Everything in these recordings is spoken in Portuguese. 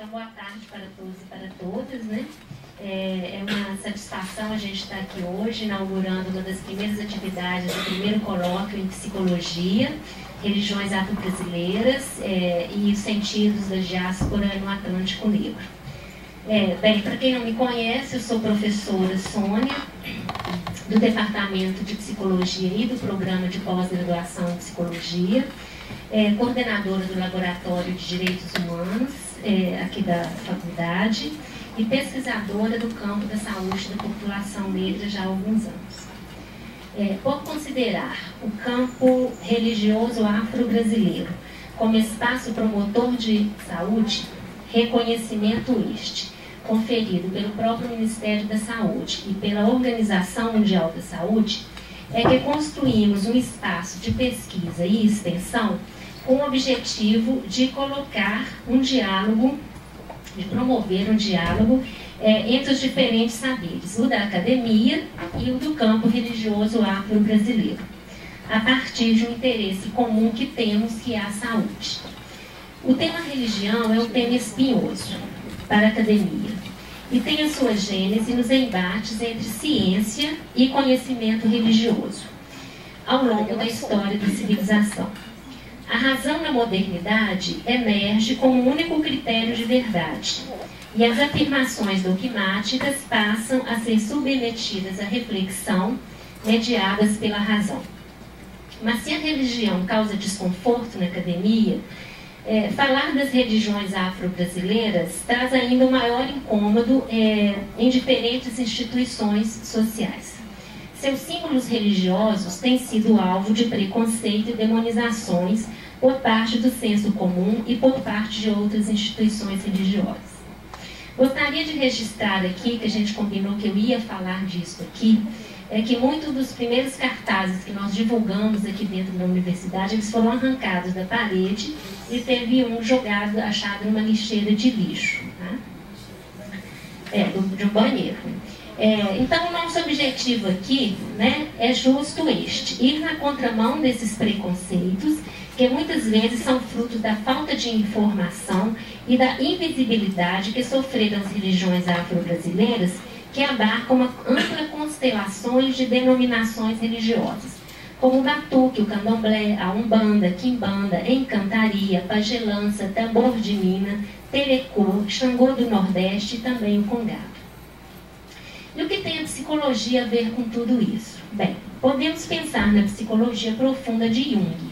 Então, boa tarde para todos e para todas, né? É uma satisfação a gente estar aqui hoje, inaugurando uma das primeiras atividades do primeiro colóquio em Psicologia, Religiões Afro-Brasileiras e os Sentidos da Diáspora no Atlântico Negro. Bem, para quem não me conhece, eu sou professora Sônia, do Departamento de Psicologia e do Programa de Pós-Graduação em Psicologia, coordenadora do Laboratório de Direitos Humanos aqui da faculdade e pesquisadora do campo da saúde da população negra já há alguns anos. Por considerar o campo religioso afro-brasileiro como espaço promotor de saúde, reconhecimento este, conferido pelo próprio Ministério da Saúde e pela Organização Mundial da Saúde, é que construímos um espaço de pesquisa e extensão com o objetivo de colocar um diálogo, de promover um diálogo entre os diferentes saberes, o da academia e o do campo religioso afro-brasileiro, a partir de um interesse comum que temos, que é a saúde. O tema religião é um tema espinhoso para a academia e tem a sua gênese nos embates entre ciência e conhecimento religioso ao longo da história da civilização. A razão na modernidade emerge como único critério de verdade e as afirmações dogmáticas passam a ser submetidas à reflexão mediadas pela razão. Mas se a religião causa desconforto na academia, falar das religiões afro-brasileiras traz ainda um maior incômodo em diferentes instituições sociais. Seus símbolos religiosos têm sido alvo de preconceito e demonizações por parte do senso comum e por parte de outras instituições religiosas. Gostaria de registrar aqui, que a gente combinou que eu ia falar disso aqui, que muitos dos primeiros cartazes que nós divulgamos aqui dentro da universidade, eles foram arrancados da parede e teve um jogado, achado numa lixeira de lixo, tá? De um banheiro. Então, o nosso objetivo aqui, né, é justo este, ir na contramão desses preconceitos, que muitas vezes são frutos da falta de informação e da invisibilidade que sofreram as religiões afro-brasileiras, que abarcam uma ampla constelações de denominações religiosas, como o batuque, o candomblé, a umbanda, a quimbanda, encantaria, pagelança, tambor de mina, terecô, xangô do Nordeste e também o congado. E o que tem a psicologia a ver com tudo isso? Bem, podemos pensar na psicologia profunda de Jung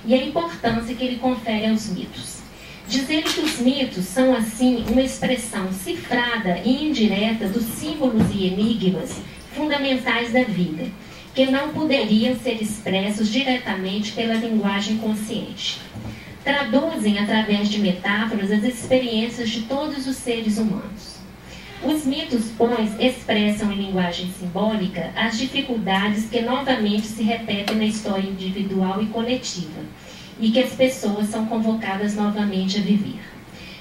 e a importância que ele confere aos mitos. Dizer que os mitos são, assim, uma expressão cifrada e indireta dos símbolos e enigmas fundamentais da vida, que não poderiam ser expressos diretamente pela linguagem consciente. Traduzem, através de metáforas, as experiências de todos os seres humanos. Os mitos, pois, expressam em linguagem simbólica as dificuldades que novamente se repetem na história individual e coletiva, e que as pessoas são convocadas novamente a viver.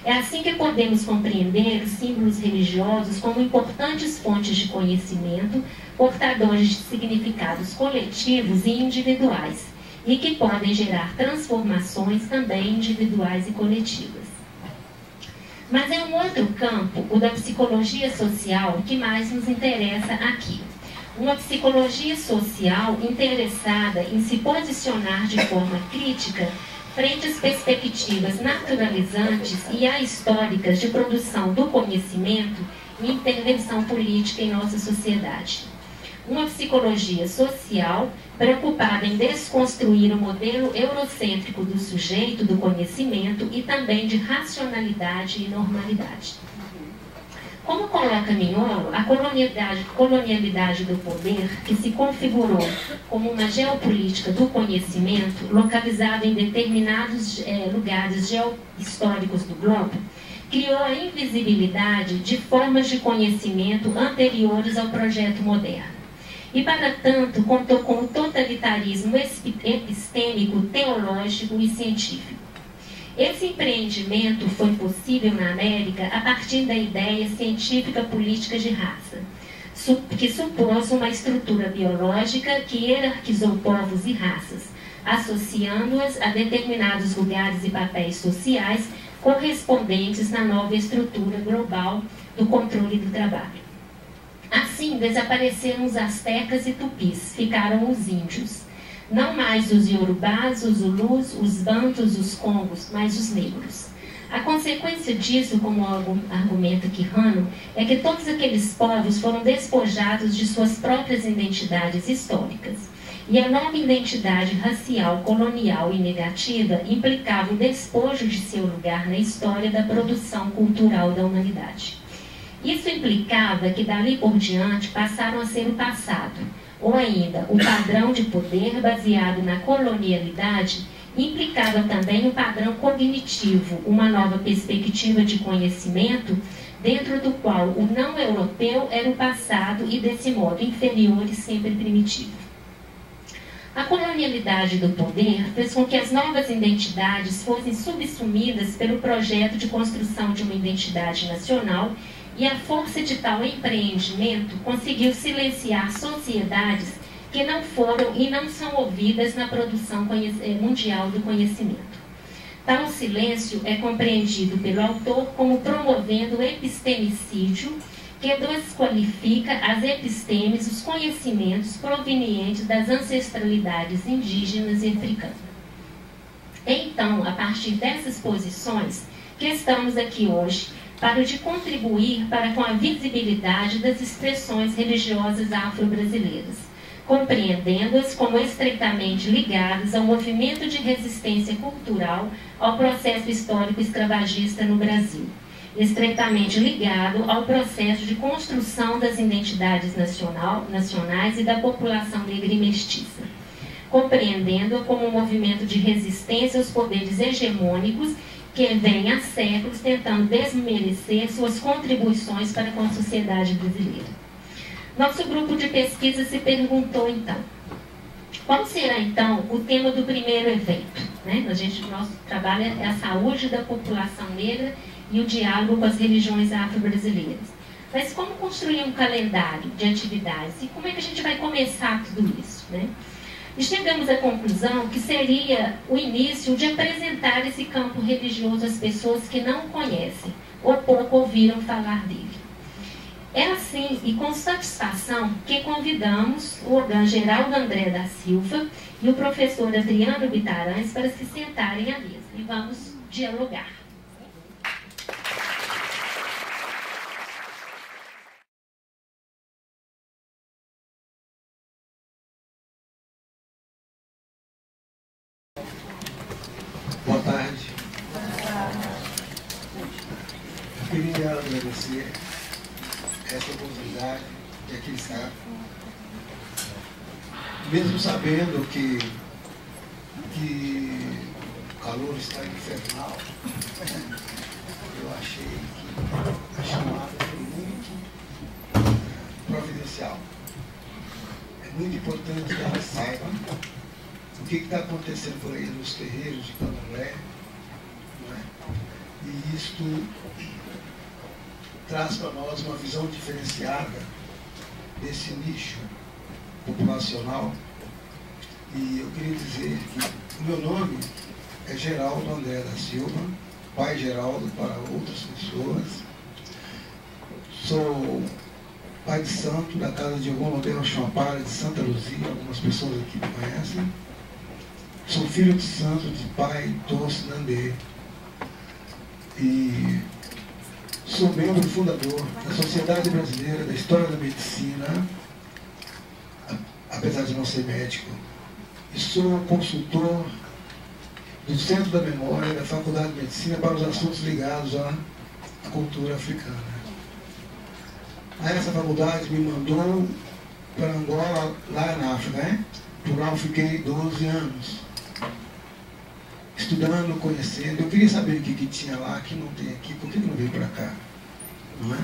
É assim que podemos compreender os símbolos religiosos como importantes fontes de conhecimento, portadores de significados coletivos e individuais, e que podem gerar transformações também individuais e coletivas. Mas é um outro campo, o da psicologia social, que mais nos interessa aqui. Uma psicologia social interessada em se posicionar de forma crítica frente às perspectivas naturalizantes e ahistóricas de produção do conhecimento e intervenção política em nossa sociedade. Uma psicologia social preocupada em desconstruir o modelo eurocêntrico do sujeito do conhecimento e também de racionalidade e normalidade. Como coloca Mignolo, a colonialidade do poder, que se configurou como uma geopolítica do conhecimento, localizada em determinados lugares geohistóricos do globo, criou a invisibilidade de formas de conhecimento anteriores ao projeto moderno. E, para tanto, contou com o totalitarismo epistêmico, teológico e científico. Esse empreendimento foi possível na América a partir da ideia científica política de raça, que supôs uma estrutura biológica que hierarquizou povos e raças, associando-as a determinados lugares e papéis sociais correspondentes na nova estrutura global do controle do trabalho. Assim, desapareceram os astecas e tupis, ficaram os índios. Não mais os iorubás, os zulus, os bantus, os congos, mas os negros. A consequência disso, como argumenta Quijano, é que todos aqueles povos foram despojados de suas próprias identidades históricas. E a nova identidade racial, colonial e negativa implicava o despojo de seu lugar na história da produção cultural da humanidade. Isso implicava que dali por diante passaram a ser o passado, ou ainda o padrão de poder baseado na colonialidade, implicava também o padrão cognitivo, uma nova perspectiva de conhecimento, dentro do qual o não europeu era o passado e, desse modo, inferior e sempre primitivo. A colonialidade do poder fez com que as novas identidades fossem subsumidas pelo projeto de construção de uma identidade nacional, e a força de tal empreendimento conseguiu silenciar sociedades que não foram e não são ouvidas na produção mundial do conhecimento. Tal silêncio é compreendido pelo autor como promovendo o epistemicídio, que desqualifica as epistemes, os conhecimentos provenientes das ancestralidades indígenas e africanas. Então, a partir dessas posições, que estamos aqui hoje para de contribuir para com a visibilidade das expressões religiosas afro-brasileiras, compreendendo-as como estreitamente ligadas ao movimento de resistência cultural ao processo histórico escravagista no Brasil, estreitamente ligado ao processo de construção das identidades nacionais e da população negra e mestiça, compreendendo-a como um movimento de resistência aos poderes hegemônicos que vem há séculos tentando desmerecer suas contribuições para com a sociedade brasileira. Nosso grupo de pesquisa se perguntou, então, qual será, então, o tema do primeiro evento? Nosso trabalho é a saúde da população negra e o diálogo com as religiões afro-brasileiras. Mas como construir um calendário de atividades? E como é que a gente vai começar tudo isso? E chegamos à conclusão que seria o início de apresentar esse campo religioso às pessoas que não o conhecem ou pouco ouviram falar dele. É assim e com satisfação que convidamos o Organ Geraldo André da Silva e o professor Adriano Bitarães para se sentarem à mesa e vamos dialogar. Boa tarde. Eu queria agradecer essa oportunidade de aqui estar, mesmo sabendo que o calor está infernal. Eu achei que a chamada foi muito providencial. É muito importante que ela saiba o que está acontecendo por aí nos terreiros de Candomblé, e isto traz para nós uma visão diferenciada desse nicho populacional. E eu queria dizer que o meu nome é Geraldo André da Silva, pai Geraldo para outras pessoas. Sou pai de santo da casa de Ogum Lobel Champara de Santa Luzia, algumas pessoas aqui me conhecem. Sou filho de santo de pai Tosso Nandê. E sou membro fundador da Sociedade Brasileira da História da Medicina, apesar de não ser médico. E sou consultor do Centro da Memória da Faculdade de Medicina para os assuntos ligados à cultura africana. Aí essa faculdade me mandou para Angola, lá na África, Por lá eu fiquei 12 anos. Estudando, conhecendo. Eu queria saber o que tinha lá, que não tem aqui, por que não veio para cá? Não é?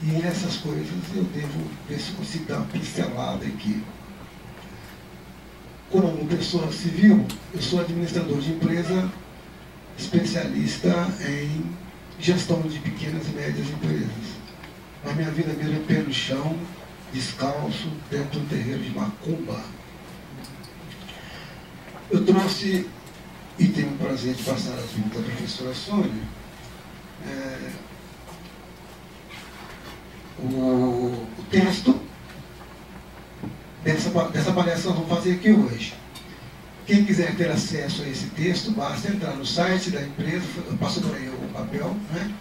E essas coisas eu devo ver se consigo dar uma pincelada aqui. Como pessoa civil, eu sou administrador de empresa, especialista em gestão de pequenas e médias empresas. A minha vida mesmo é pé no chão, descalço, dentro do terreiro de Macumba. Eu trouxe, e tenho o prazer de passar as vindas da professora Sônia, o texto dessa palestra nós vamos fazer aqui hoje. Quem quiser ter acesso a esse texto, basta entrar no site da empresa, passou por aí o papel, né?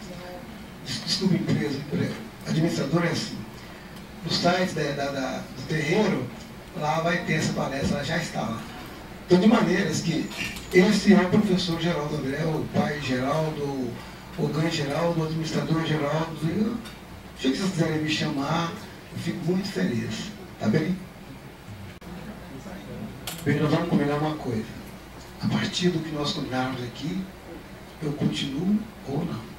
Desculpa, empresa, administrador é assim. No site do terreiro, lá vai ter essa palestra, ela já está lá. Então, de maneiras que esse é o professor Geraldo André, o pai Geraldo, o Gan Geraldo, o administrador Geraldo. Se vocês quiserem me chamar, eu fico muito feliz. Tá bem? Bem, nós vamos combinar uma coisa. A partir do que nós combinarmos aqui, eu continuo ou não.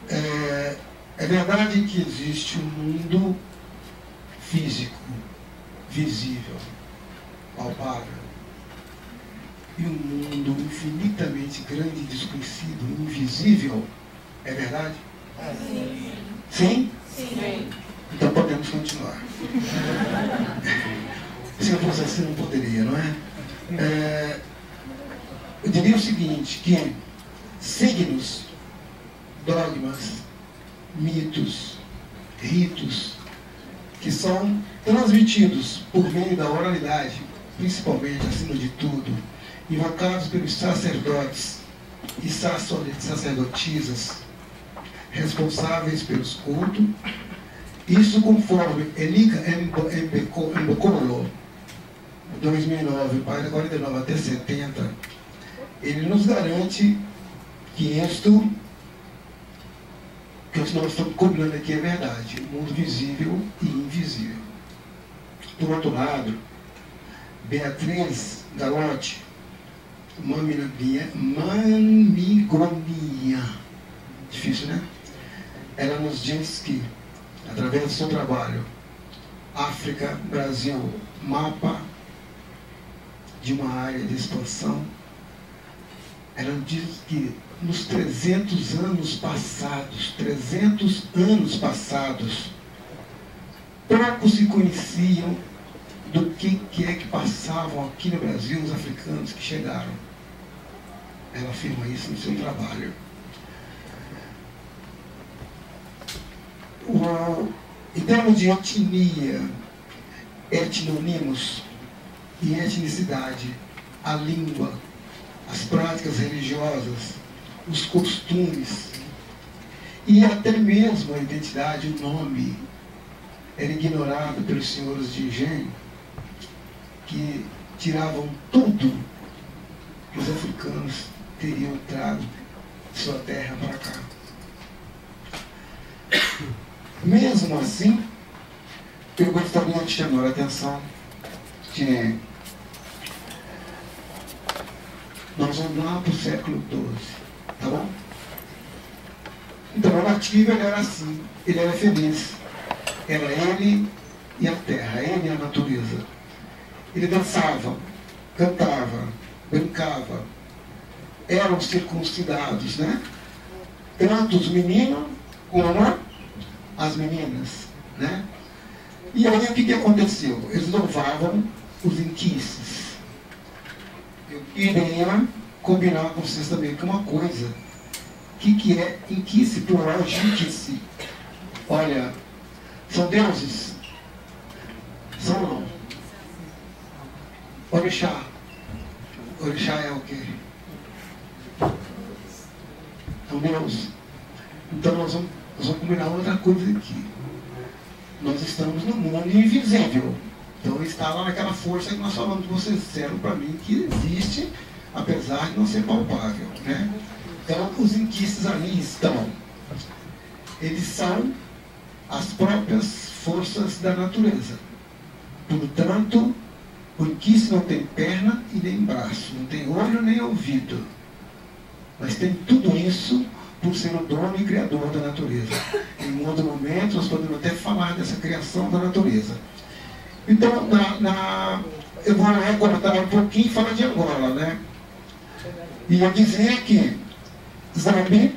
É verdade que existe um mundo físico, visível, palpável, e um mundo infinitamente grande, desconhecido, invisível. É verdade? Sim? Sim? Então podemos continuar. Se eu fosse assim, não poderia, não é? Eu diria o seguinte, que signos, dogmas, mitos, ritos, que são transmitidos por meio da oralidade, principalmente, acima de tudo, invocados pelos sacerdotes e sacerdotisas responsáveis pelos cultos. Isso conforme Elika Mbokolo, 2009, página 49 até 70, ele nos garante que isto que nós estamos combinando aqui é verdade, o mundo visível e invisível. Por outro lado, Beatriz Galotti, Mamigonia, difícil, né? Ela nos diz que, através do seu trabalho, África, Brasil, mapa de uma área de expansão, ela diz que nos 300 anos passados, poucos se conheciam do que é que passavam aqui no Brasil os africanos que chegaram. Ela afirma isso no seu trabalho. Em termos de etnia, etnonimos e etnicidade, a língua, as práticas religiosas, os costumes e até mesmo a identidade, o nome, era ignorado pelos senhores de engenho, que tiravam tudo que os africanos teriam trago de sua terra para cá. Mesmo assim, eu gostaria de chamar a atenção que nós vamos lá para o século XII, tá bom? Então, o nativo ele era assim, ele era feliz. Era ele e a terra, ele e a natureza. Ele dançava, cantava, brincava, eram circuncidados, né? Tanto os meninos como as meninas, né? E aí o que aconteceu? Eles louvavam os inquices. Eu queria combinar com vocês também com uma coisa. O que é inquice, plural, jiquice? Olha, são deuses? São não? Orixá. Orixá é o quê? É um deus. Então nós vamos combinar outra coisa aqui. Nós estamos no mundo invisível. Então está lá naquela força que nós falamos, vocês disseram para mim que existe, apesar de não ser palpável, né? Então os inquices ali estão. Eles são as próprias forças da natureza. Portanto, o inquice não tem perna e nem braço, não tem olho nem ouvido. Mas tem tudo isso por ser o dono e criador da natureza. Em um outro momento, nós podemos até falar dessa criação da natureza. Então, eu vou recortar um pouquinho e falar de Angola, né? E eu dizer que Zambi,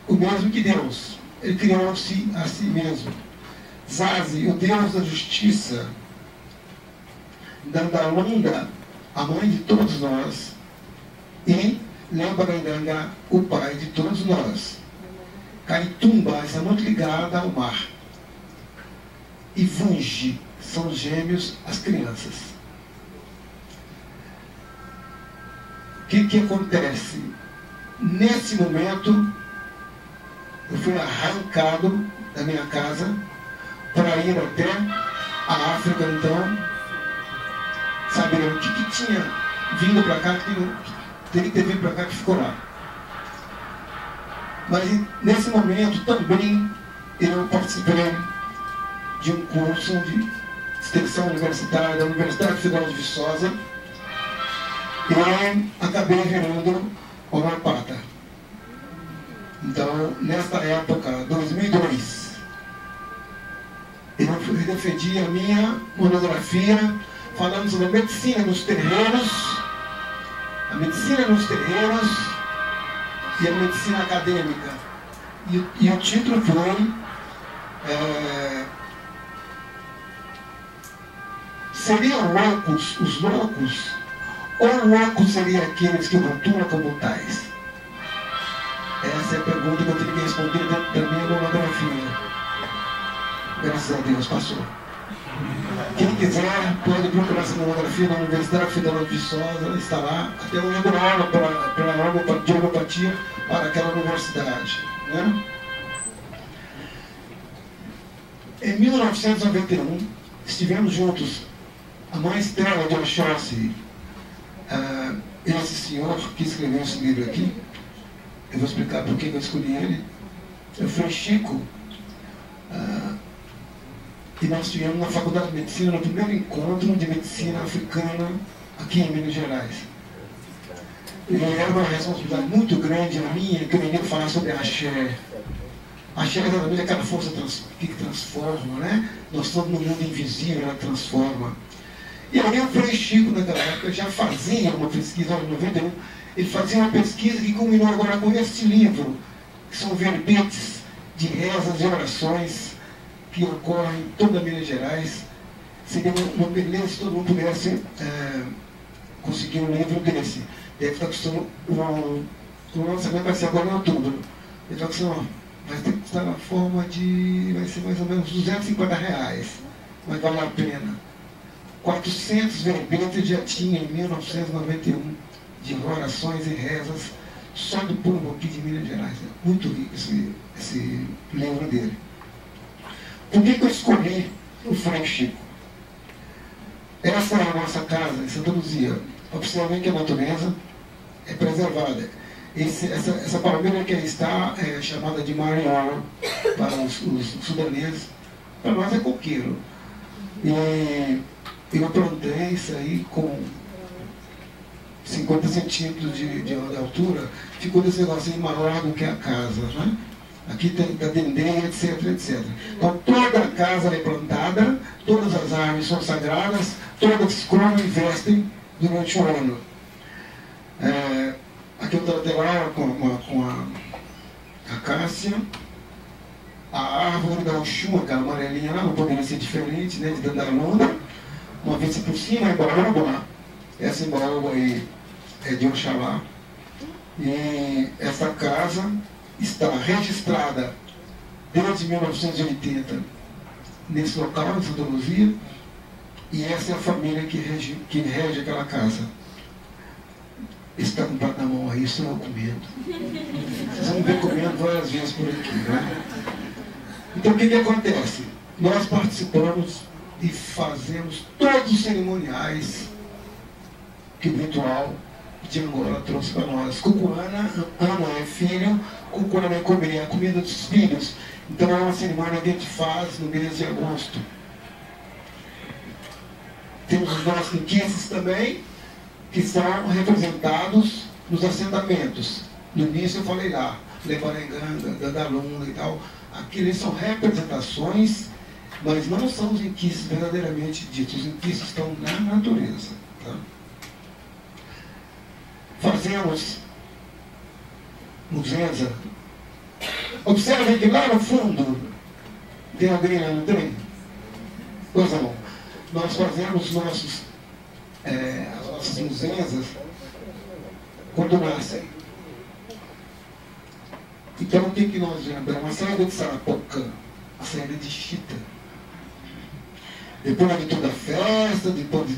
o mesmo que Deus, ele criou-se a si mesmo. Zazi, o Deus da justiça. Dandalunda, a mãe de todos nós. E Lembaranganga, o pai de todos nós. Caitumba está muito ligada ao mar. E Vungi são gêmeos as crianças. O que acontece? Nesse momento, eu fui arrancado da minha casa para ir até a África, então, saber o que tinha vindo para cá, que teria que ter vindo para cá, que ficou lá. Mas nesse momento também eu participei de um curso de extensão universitária da Universidade Federal de Viçosa e acabei virando homeopata. Então, nesta época, 2002, eu defendi a minha monografia falando sobre a medicina nos terreiros, a medicina nos terreiros e a medicina acadêmica. E o título foi seriam loucos os loucos, ou loucos seriam aqueles que rotulam como tais? Essa é a pergunta que eu tive que responder dentro da minha monografia. Graças a Deus, passou. Quem quiser pode procurar essa monografia na Universidade Federal de Viçosa, está lá. Até hoje eu dou aula de homeopatia para aquela universidade. Né? Em 1991, estivemos juntos, a mãe Estela de Oxóssi, esse senhor que escreveu esse livro aqui, eu vou explicar por que eu escolhi ele, é o Frei Chico, e nós estivemos na Faculdade de Medicina, no primeiro encontro de medicina africana aqui em Minas Gerais. E era uma responsabilidade muito grande a minha, que eu iria falar sobre a axé. A axé é exatamente aquela força que transforma, né? Nós estamos no mundo invisível, ela transforma. E aí o Frei Chico, naquela época, já fazia uma pesquisa, em 91, ele fazia uma pesquisa que culminou agora com este livro, que são verbetes de rezas e orações que ocorrem em toda Minas Gerais. Seria uma beleza se todo mundo pudesse conseguir um livro desse. Deve estar custando, o lançamento vai ser agora em outubro. Ele está custando, vai ter que estar na forma de, vai ser mais ou menos R$250, mas vale a pena. 400 verbetes já tinha em 1991 de orações e rezas só do povo aqui de Minas Gerais. É muito rico esse livro dele. Por que eu escolhi o Frei Chico? Essa é a nossa casa em Santa Luzia. Observem que a natureza é preservada. Essa palmeira que aí está é chamada de mariola para os sudaneses. Para nós é coqueiro. E eu plantei isso aí com 50 centímetros de altura. Ficou desse negocinho maior do que a casa, né? Aqui tem da dendê, etc, etc. Então toda a casa é plantada, todas as árvores são sagradas, todas comem e vestem durante o ano. Aqui o lateral com a acácia, a árvore da Oxum, aquela amarelinha lá, não poderia ser diferente, né, de Dandaluna. Uma vez por cima, a Embaúba, essa Embaúba aí é de Oxalá. E essa casa está registrada desde 1980 nesse local, em Santa Luzia, e essa é a família que rege aquela casa. Está com o prato na mão aí, estou comendo. Vocês vão me ver comendo várias vezes por aqui, né? Então o que acontece? Nós participamos e fazemos todos os cerimoniais que o ritual de Angola trouxe para nós. Cucuana, Ana é filho, Cucuana é comer, a comida dos filhos. Então é uma cerimônia que a gente faz no mês de agosto. Temos os nossos inquices também, que são representados nos assentamentos. No início eu falei lá, Lebarenganga, Dandaluna e tal. Aqueles são representações, mas não são os inquices verdadeiramente ditos. Os inquices estão na natureza. Tá? Fazemos muzenza. Observem que lá no fundo tem alguém lá, não tem? Pois não. Nós fazemos as nossas muzenzas quando nascem. Então o que nós lembramos? A saída de Sarapoca, a saída de Chita. Depois de toda a festa, depois de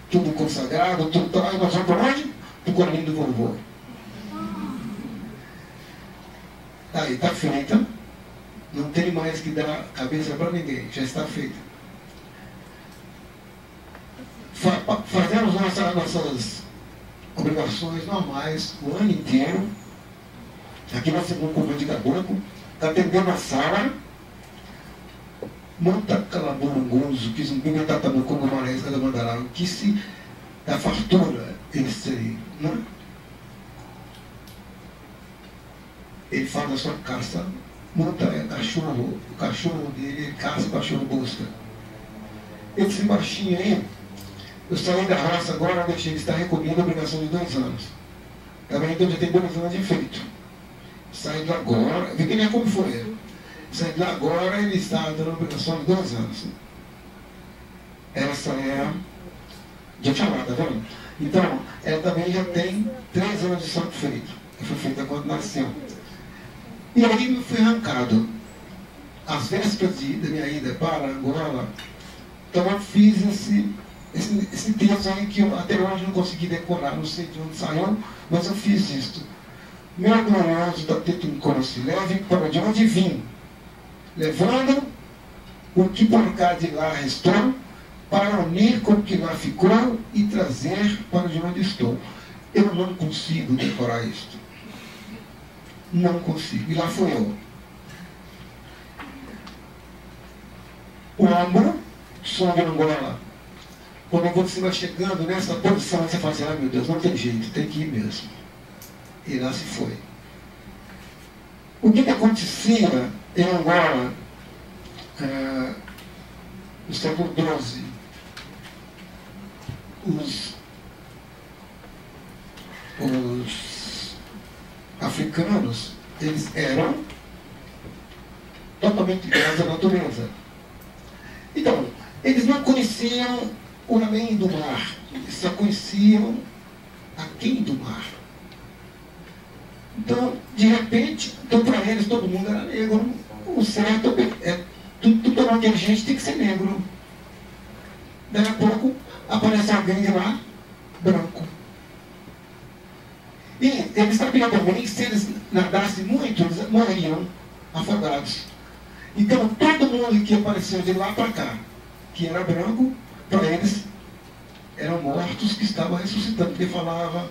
tudo consagrado, tudo tal, aí nós vamos para onde? Para o colinho do vovô. Aí está feita, não tem mais que dar cabeça para ninguém, já está feita. Fazemos nossas obrigações normais o ano inteiro. Aqui nós temos um convento de caboclo, está atendendo a sala, monta calabungunzo, que zumbi tatamucungo marés, cada mandará, que se dá fartura, esse aí, não é? Ele faz a sua caça, monta cachorro, o cachorro dele, ele caça, o cachorro busca. Esse baixinho aí, eu saí da raça agora, deixei ele estar recolhendo a obrigação de 2 anos. Tá vendo? Então já tem 2 anos de efeito. Saindo agora, vê que nem como foi ele. Saindo agora, ele está dando a obrigação de 2 anos. Essa é a de Oxalá, tá vendo? Então, ela também já tem 3 anos de santo feito. Foi feita quando nasceu. E aí me fui arrancado. Às vésperas da minha ida para Angola, então eu fiz esse texto aí que eu até hoje não consegui decorar, não sei de onde saiu, mas eu fiz isto. Meu glorioso da Tetuncosse, leve para de onde vim, levando o que por cá de lá restou, para unir com o que lá ficou e trazer para de onde estou. Eu não consigo decorar isto. Não consigo. E lá fui eu. O ombro, som de Angola. Quando você vai chegando nessa posição, você fala assim, ah, meu Deus, não tem jeito, tem que ir mesmo. E lá se foi. O que acontecia em Angola no século XII? Os africanos, eles eram totalmente ligados à natureza. Então, eles não conheciam o além do mar, eles só conheciam aquém do mar. Então, de repente, então para eles todo mundo era negro. O certo é tudo inteligente tem que ser negro. Daí a pouco aparece alguém de lá, branco. E eles sabiam também que se eles nadassem muito, eles morriam afogados. Então todo mundo que apareceu de lá para cá, que era branco, para eles eram mortos que estavam ressuscitando, porque falava,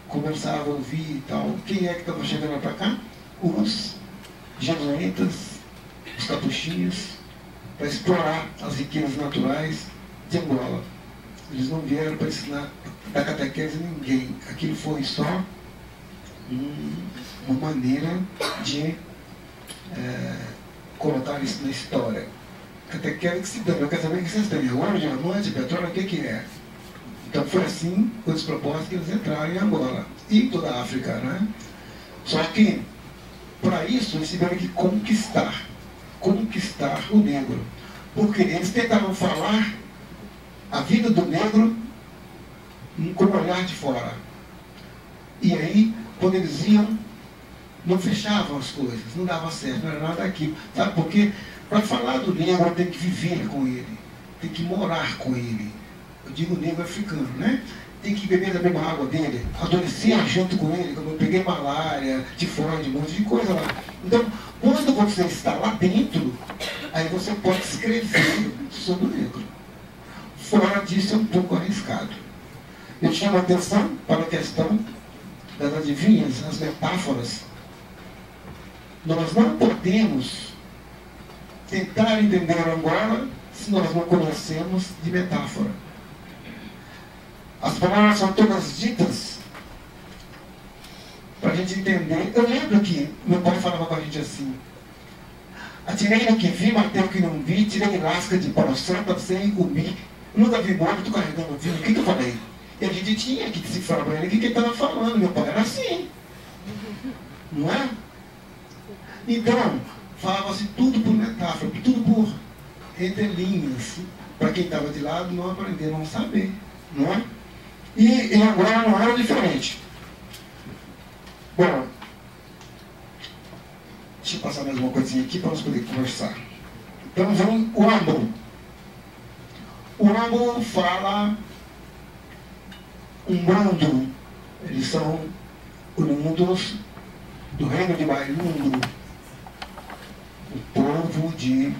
conversava, ouvia e tal. Quem é que estava chegando para cá? Os jesuítas, os capuchinhos, para explorar as riquezas naturais de Angola. Eles não vieram para ensinar da catequese a ninguém. Aquilo foi só uma maneira de colocar isso na história. Catequese que se dá, eu quero saber o que vocês têm. Hoje, à noite, petróleo, o que é? Então foi assim, com esse propósito, que eles entraram em Angola e toda a África, né? Só que, para isso, eles tiveram que conquistar o negro. Porque eles tentaram falar a vida do negro com o olhar de fora. E aí, quando eles iam, não fechavam as coisas, não dava certo, não era nada daquilo. Sabe por quê? Para falar do negro, tem que viver com ele, tem que morar com ele. Eu digo negro africano, né? Tem que beber da mesma água dele, adoecer junto com ele, como eu peguei malária, tifoide, um monte de coisa lá. Então, quando você está lá dentro, aí você pode escrever sobre o negro. Fora disso é um pouco arriscado. Eu chamo a atenção para a questão das adivinhas, as metáforas. Nós não podemos tentar entender Angola se nós não conhecemos de metáfora. As palavras são todas ditas para a gente entender. Eu lembro que meu pai falava com a gente assim: atirei no que vi, matei o que não vi, tirei lasca de pau santo, sem comer. Nunca vi morto carregando vinho. O que eu falei? E a gente tinha que decifrar para ele o que ele estava falando. Meu pai era assim. Não é? Então, falava-se tudo por metáfora, tudo por entrelinhas. Para quem estava de lado, não aprender, não saber. Não é? E agora não era diferente. Bom, Deixa eu passar mais uma coisinha aqui para nós poder conversar. Então vem o Ambo. O Ambo fala Umbandu. Eles são oriundos do reino de Baiundu. O povo de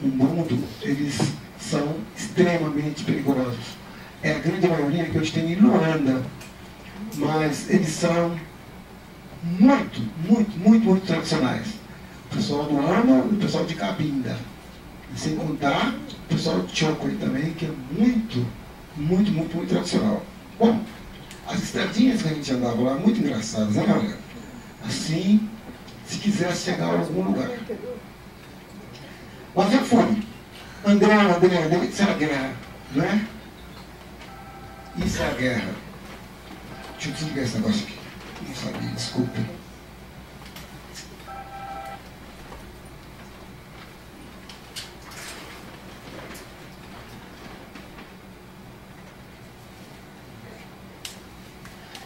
Umbandu, eles são extremamente perigosos. É a grande maioria que hoje tem em Luanda. Mas eles são muito tradicionais. O pessoal do Ambo e o pessoal de Cabinda. Sem contar o pessoal de Chocoli também, que é muito tradicional. Bom, as estradinhas que a gente andava lá, muito engraçadas, né, galera? Assim, se quisesse chegar a algum lugar. Mas eu fui. André, isso é a guerra, não é? Isso é a guerra. Deixa eu desligar esse negócio aqui. Não sabia, desculpe.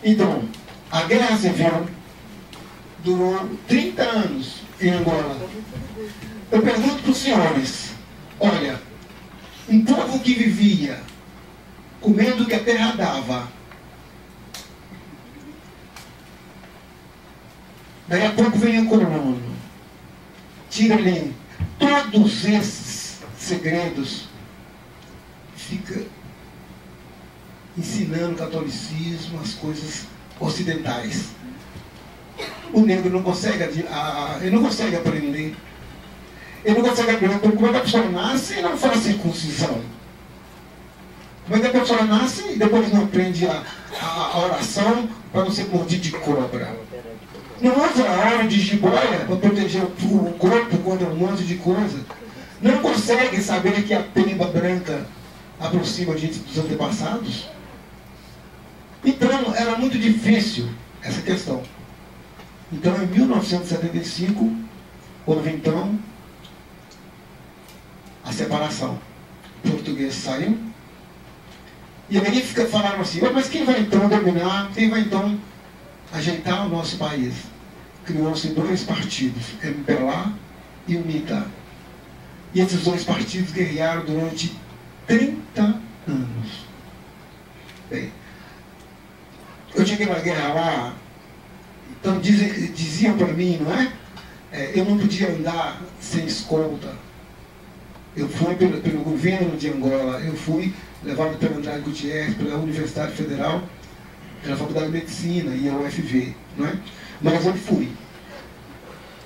Então, a guerra civil durou 30 anos em Angola. Eu pergunto para os senhores, olha, um povo que vivia comendo o que a terra dava, daí a pouco vem o colono, tira ali todos esses segredos, fica ensinando o catolicismo, as coisas ocidentais. O negro não consegue, ele não consegue aprender. Ele não consegue aprender como é que a pessoa nasce e não faz circuncisão. Como é que a pessoa nasce e depois não aprende a oração para não ser mordido de cobra. Não usa a hora de jiboia para proteger o corpo contra um monte de coisa. Não consegue saber que a pemba branca aproxima a gente dos antepassados. Então, era muito difícil essa questão. Então, em 1975, houve então a separação. O português saiu. E aí falaram assim, mas quem vai então dominar, quem vai então ajeitar o nosso país? Criou-se 2 partidos, MPLA e UNITA. E esses 2 partidos guerrearam durante 30 anos. Bem, eu cheguei na guerra lá, então diziam para mim, não é? Eu não podia andar sem escolta. Eu fui pelo governo de Angola, eu fui levado pelo André Gutierrez, pela Universidade Federal, pela Faculdade de Medicina e a UFV, não é? Mas eu fui.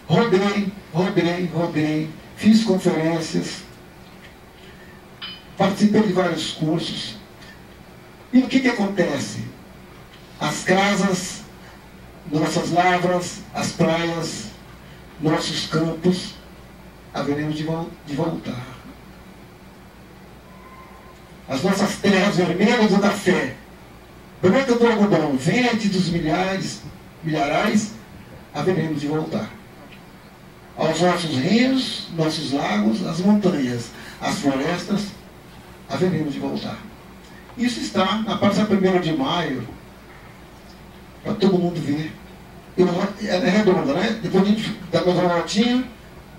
Rodei, fiz conferências, participei de vários cursos. E o que acontece? As casas, nossas lavras, as praias, nossos campos, haveremos de voltar. As nossas terras vermelhas do café, branca do algodão, verde dos milharais, haveremos de voltar. Aos nossos rios, nossos lagos, as montanhas, as florestas, haveremos de voltar. Isso está na Praça 1º de Maio, para todo mundo ver. É redonda, né? Depois a gente dá mais uma voltinha,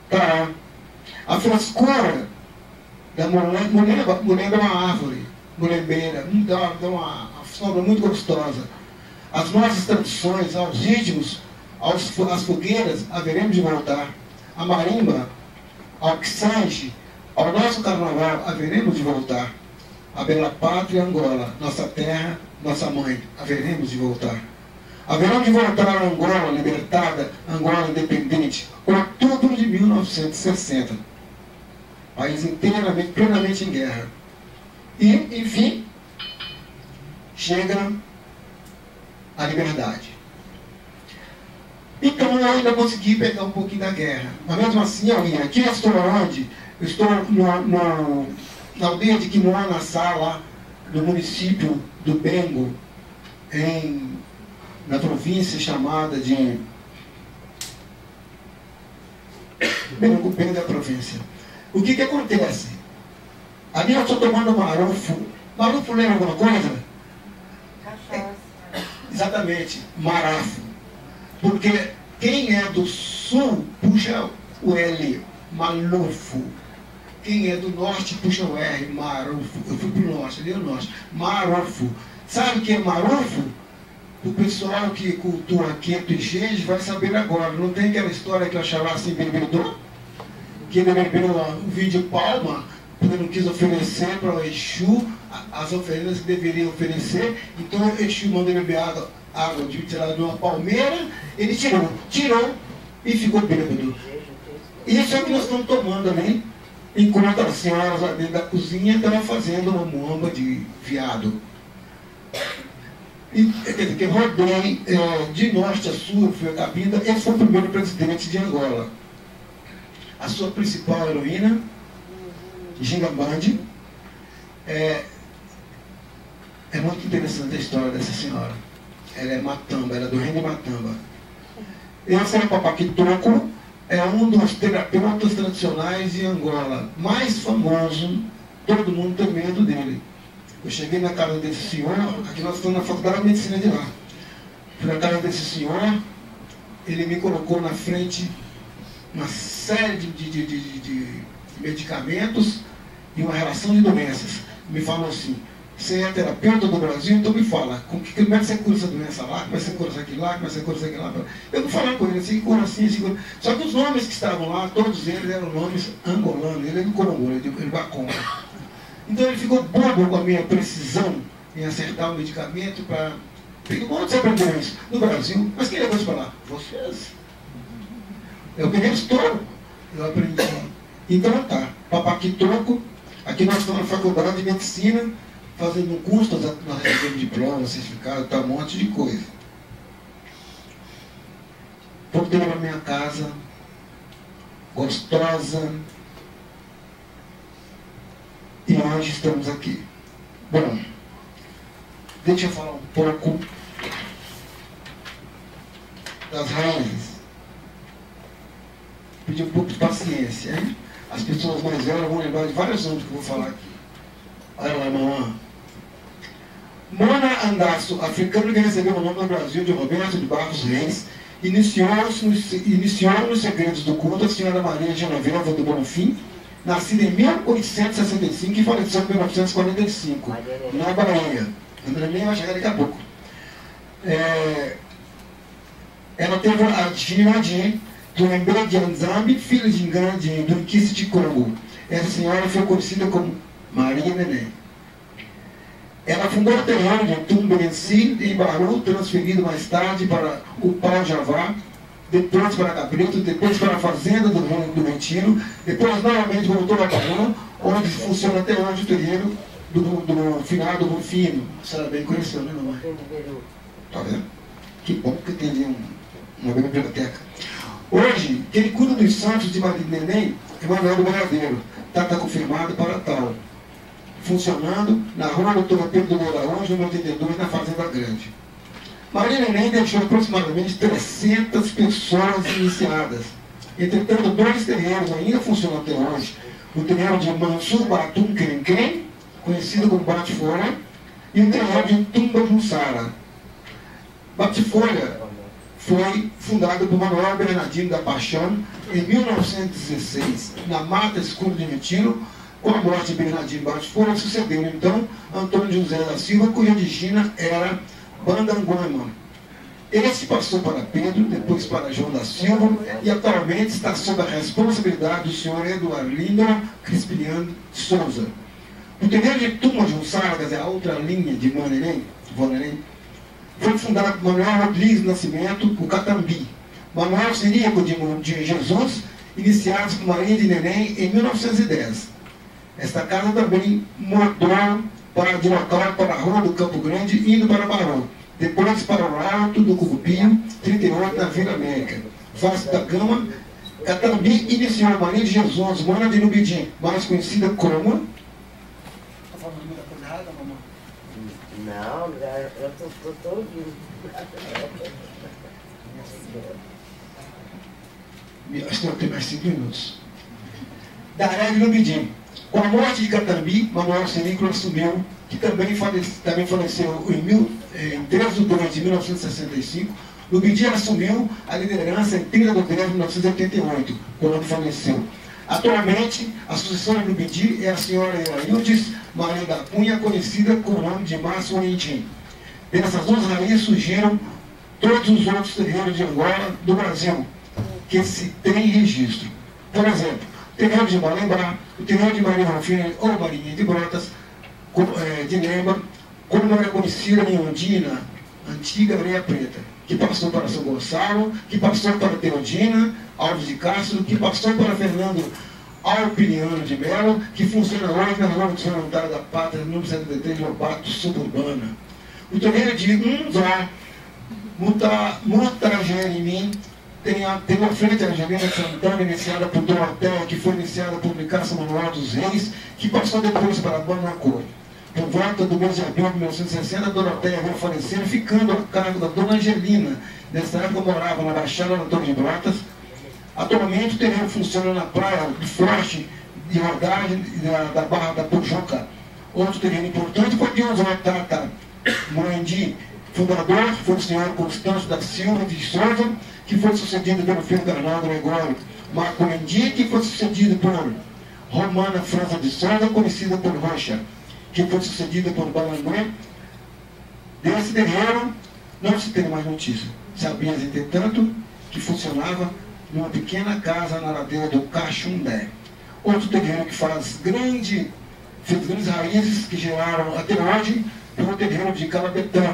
tá. A frescura da mulher é uma árvore, mulembeira, dá uma sombra muito gostosa. As nossas tradições, aos ritmos, às fogueiras, haveremos de voltar. A marimba, ao Xange, ao nosso carnaval, haveremos de voltar. A bela pátria Angola, nossa terra, nossa mãe, haveremos de voltar. Haveremos de voltar a Angola libertada, Angola independente, outubro de 1960. País inteiramente, plenamente em guerra. E, enfim, chega a liberdade. Então eu ainda consegui pegar um pouquinho da guerra. Mas mesmo assim eu ia. Aqui eu estou onde? Eu estou na aldeia de Quinoa-Nassá, lá no município do Bengo, na província chamada de Bengo é a província. O que acontece? Ali eu estou tomando marufo. Marufo lembra alguma coisa? Cachaça. Exatamente, marafo. Porque Quem é do sul, puxa o L, Malufo. Quem é do norte, puxa o R, Marufo. Eu fui pro norte, ali é o norte. Marufo. Sabe o que é Marufo? O pessoal que cultua Queto e Xenge vai saber agora. Não tem aquela história que o Oxalá se embebedou? Que ele bebeu um vinho de palma, porque não quis oferecer para o Exu as oferendas que deveria oferecer. Então o Exu mandou beber água tirada de uma palmeira, ele tirou e ficou bêbado. Isso é o que nós estamos tomando ali, enquanto as senhoras lá dentro da cozinha estavam fazendo uma muamba de viado. E, quer dizer, que eu rodei de norte a sul, fui a Cabinda. Esse foi o primeiro presidente de Angola. A sua principal heroína, Ginga Bandi, é muito interessante a história dessa senhora. Ela é Matamba, ela é do reino de Matamba. Esse é o Papaquitoco, é um dos terapeutas tradicionais de Angola, mais famoso, todo mundo tem medo dele. Eu cheguei na casa desse senhor, aqui nós estamos na faculdade de medicina de lá. Fui na casa desse senhor, ele me colocou na frente uma série de medicamentos e uma relação de doenças. Me falou assim: você é terapeuta do Brasil, então me fala, como é que você cura essa doença lá, como é que você cura isso aqui lá, como é que você cura isso aqui lá. Eu vou falar com ele assim, cura assim, assim, cura. Só que os nomes que estavam lá, todos eles eram nomes angolanos, ele é do Congo, ele é do Baconga. Então ele ficou bobo com a minha precisão em acertar o medicamento para... Onde você aprendeu isso? No Brasil. Mas quem levou isso para lá? Vocês. Eu peguei esse touro. Eu aprendi. Então tá, Papaquitoco, aqui nós estamos na faculdade de medicina, fazendo um curso, nós recebemos diploma, certificado, tá, um monte de coisa. Voltei para minha casa, gostosa, e hoje estamos aqui. Bom, deixa eu falar um pouco das raízes. Pedir um pouco de paciência, hein? As pessoas mais velhas vão lembrar de vários anos que eu vou falar aqui. Olha lá, mamãe. Mona Andaço, africano que recebeu o nome no Brasil de Roberto de Barros Reis, iniciou nos segredos do culto a senhora Maria Genoveva do Bonfim, nascida em 1865 e faleceu em 1945, na Bahia. Eu nem vai chegar daqui a pouco. Ela teve a Ginadi do Lembre de Anzambi, filha de Ngandi, do Nkisi de Congo. Essa senhora foi conhecida como Maria Neném. Ela fundou o terreno de Tumbensi em Baru, transferido mais tarde para o Pau-Javá, depois para Cabrito, depois para a fazenda do Retiro, depois novamente voltou a Baru, onde funciona até hoje o terreiro do finado Rufino. A senhora bem conheceu, né, mamãe? Tá vendo? Que bom que tem ali uma biblioteca. Hoje, quem cuida dos santos de Maria Neném é Manuel do Boiadeiro. Está confirmado para tal. Funcionando na rua Doutor Pedro do Araújo, número 82, na Fazenda Grande. Maria Neném deixou aproximadamente 300 pessoas iniciadas. Entretanto, 2 terreiros ainda funcionam até hoje. O terreiro de Mansur Batum Quenquem, conhecido como Bate-Folha, e o terreiro de Tumba Jussara. Bate-Folha foi fundado por Manuel Bernardino da Paixão em 1916, na Mata Escura de Retiro. Com a morte de Bernardino Bate-Folha, sucedeu então Antônio José da Silva, cuja origem era Bandanguama. Esse passou para Pedro, depois para João da Silva, e atualmente está sob a responsabilidade do senhor Eduardo Crispiniano de Souza. O terreiro de Tumba Jussara, quer dizer, a outra linha de Voneném, foi fundado por Manuel Rodrigues Nascimento, o Catambi. Manuel Ciríaco de Jesus, iniciados por Maria de Neném em 1910. Esta casa também mudou de local para a Rua do Campo Grande, indo para Barão. Depois para o Alto do Curupinho, 38, na Vila América. Vasco da Gama, Catambi iniciou Maria de Jesus, Mana de Nubidim, mais conhecida como... Está falando muita coisa errada, mamãe? Não, eu estou ouvindo. Acho que eu tenho mais 5 minutos. Daré de Nubidim. Com a morte de Catambi, Manuel Serículo assumiu, que também faleceu em 13 de 2 de 1965, Lubidi assumiu a liderança inteira do Grêmio em 1988, quando faleceu. Atualmente, a sucessora de Lubidi é a senhora Iraildes Maria da Cunha, conhecida com o nome de Márcio Orendim. Dessas duas raízes surgiram todos os outros terreiros de Angola do Brasil, que se tem registro. Por exemplo, o terreiro de Malembá, o terreiro de Maria Rufina ou Marinha de Brotas, de Lema, como era conhecida em Ondina, antiga Areia Preta, que passou para São Gonçalo, que passou para Teodina, Alves de Castro, que passou para Fernando Alpiniano de Melo, que funciona hoje na Rua dos Voluntários da Pátria, número 73, Lobato, suburbana. O terreiro de Unzá, Mutajerimim, tem uma frente Angelina Santana, iniciada por Doroteia, que foi iniciada por Picasso Manuel dos Reis, que passou depois para Banacor. Por volta do mês de abril de 1960, Doroteia veio falecer, ficando a cargo da Dona Angelina. Nessa época morava na Baixada da Torre de Brotas. Atualmente o terreno funciona na praia do Forte de Rodagem da Barra da Pujuca. Outro terreno importante foi de Tata Moendi, fundador, foi o senhor Constâncio da Silva de Souza, que foi sucedido pelo filho Carnal Gregório Marco Mendi, que foi sucedido por Romana França de Souza, conhecida por Rocha, que foi sucedida por Balanguê. Desse terreiro não se tem mais notícia. Sabia, entretanto, que funcionava numa pequena casa na ladeira do Caxundé. Outro terreiro que fez grandes raízes que geraram até hoje é o terreiro de Calabetã,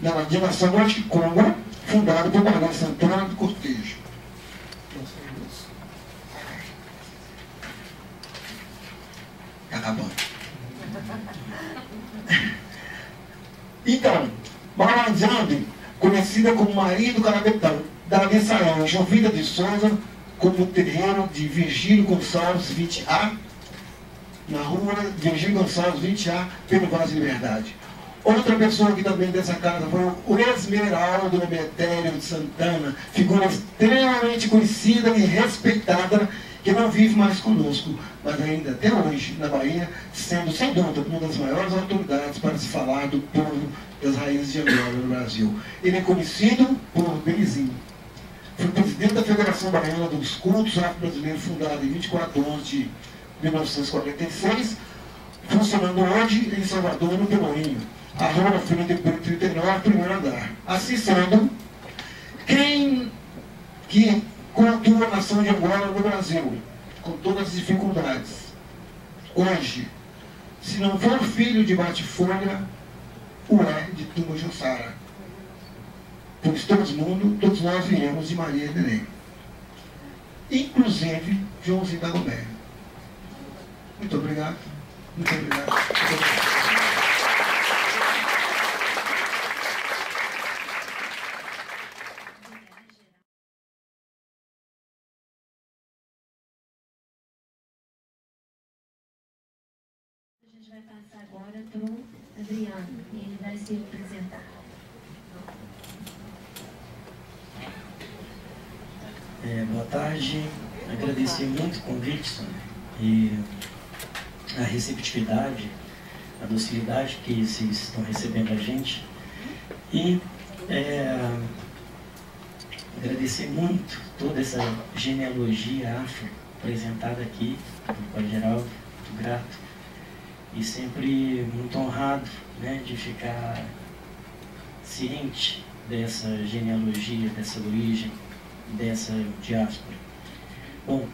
na Nação Norte Congo, fundado por Maria Santana do Cortejo. Está acabando. Então, Malanzambi, conhecida como Maria do Calabetão, dali saiu Jovita de Souza, como terreiro de Virgílio Gonçalves 20A, na rua Virgílio Gonçalves 20A, pelo Vaz de Liberdade. Outra pessoa que também dessa casa foi o Esmeraldo Emetério de Santana, figura extremamente conhecida e respeitada, que não vive mais conosco, mas ainda até hoje na Bahia, sendo sem dúvida uma das maiores autoridades para se falar do povo das raízes de Angola no Brasil. Ele é conhecido por Belizinho. Foi presidente da Federação Baiana dos Cultos Afro-Brasileiros, fundada em 24 de 11 de 1946, funcionando hoje em Salvador, no Pelourinho, a Rua Filho de 39, primeiro andar. Assim sendo, quem que cultua a nação de Angola no Brasil, com todas as dificuldades, hoje, se não for filho de Bate-Folha, o é de Tumba Jussara. Pois todos nós viemos de Maria de Belém. Inclusive Joãozinho da Gomé. Muito obrigado. Muito obrigado. Muito obrigado. A gente vai passar agora para o Adriano e ele vai se apresentar. Boa tarde, agradecer muito o convite e a receptividade, a docilidade que vocês estão recebendo a gente e agradecer muito toda essa genealogia afro apresentada aqui do Pai Geraldo, muito grato e sempre muito honrado, né, de ficar ciente dessa genealogia, dessa origem, dessa diáspora. Bom,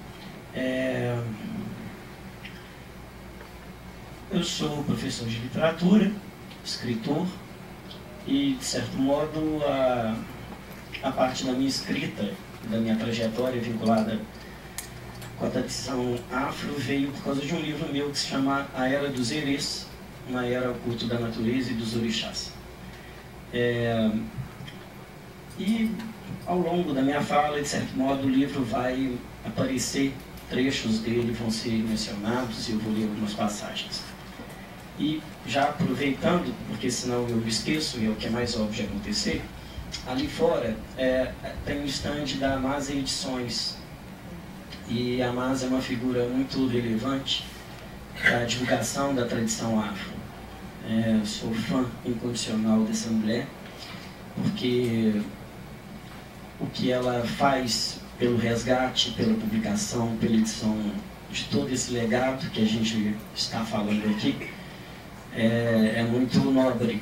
eu sou professor de literatura, escritor, e, de certo modo, a parte da minha escrita, da minha trajetória vinculada com a tradição afro, veio por causa de um livro meu que se chama A Era dos Erês, uma era ao culto da natureza e dos orixás. E ao longo da minha fala, de certo modo, o livro vai aparecer, trechos dele vão ser mencionados e eu vou ler algumas passagens. E já aproveitando, porque senão eu esqueço, e é o que é mais óbvio de acontecer, ali fora tem um stand da Amasa Edições. E a Amasa é uma figura muito relevante para a divulgação da tradição afro. Sou fã incondicional dessa mulher, porque o que ela faz pelo resgate, pela publicação, pela edição de todo esse legado que a gente está falando aqui, é muito nobre,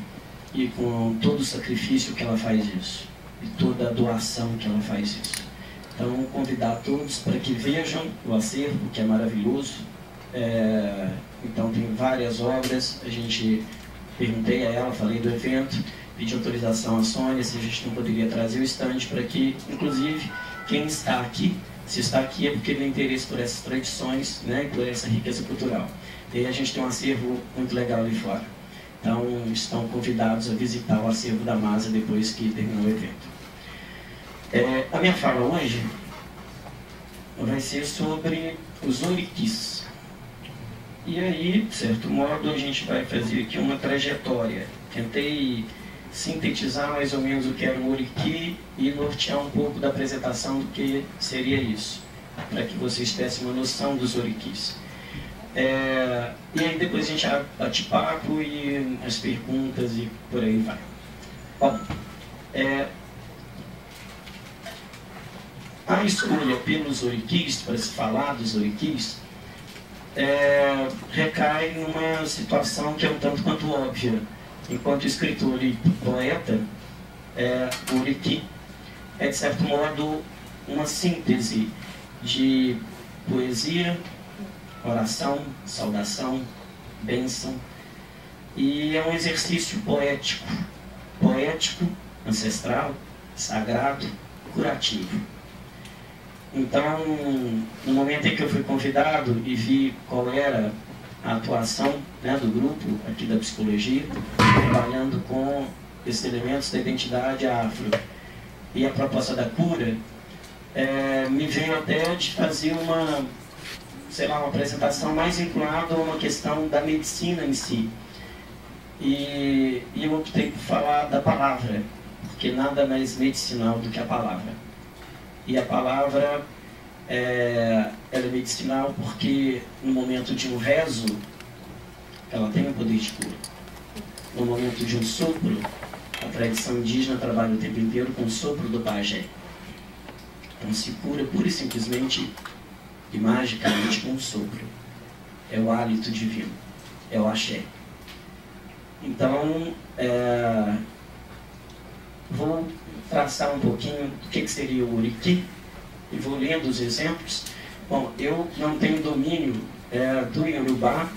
e com todo o sacrifício que ela faz isso, e toda a doação que ela faz isso. Então, convidar todos para que vejam o acervo, que é maravilhoso. Então, tem várias obras. A gente perguntei a ela, falei do evento, pedi autorização à Sônia se a gente não poderia trazer o estande para que, inclusive, quem está aqui, se está aqui é porque tem interesse por essas tradições, né, por essa riqueza cultural. E aí a gente tem um acervo muito legal ali fora. Então, estão convidados a visitar o acervo da MASA depois que terminar o evento. A minha fala hoje vai ser sobre os oriquis. E aí, de certo modo, a gente vai fazer aqui uma trajetória. Tentei sintetizar mais ou menos o que era um oriqui e nortear um pouco da apresentação do que seria isso, para que vocês tivessem uma noção dos oriquis. E aí depois a gente bate papo e as perguntas e por aí vai. Bom, a escolha pelos oriquis, para se falar dos oriquis, recai numa situação que é um tanto quanto óbvia. Enquanto escritor e poeta, o oriqui é, de certo modo, uma síntese de poesia, oração, saudação, bênção, e é um exercício poético, ancestral, sagrado, curativo. Então, no momento em que eu fui convidado e vi qual era a atuação, né, do grupo aqui da psicologia, trabalhando com esses elementos da identidade afro e a proposta da cura, me veio até de fazer uma apresentação mais vinculada a uma questão da medicina em si. E eu optei por falar da palavra, porque nada mais medicinal do que a palavra. E a palavra ela é medicinal porque no momento de um rezo, ela tem o poder de cura. No momento de um sopro, a tradição indígena trabalha o tempo inteiro com o sopro do pajé. Então se cura pura e simplesmente e magicamente com um sopro. É o hálito divino, é o axé. Então, vou traçar um pouquinho do que seria o oriqui e vou lendo os exemplos. Bom, eu não tenho domínio do Iorubá,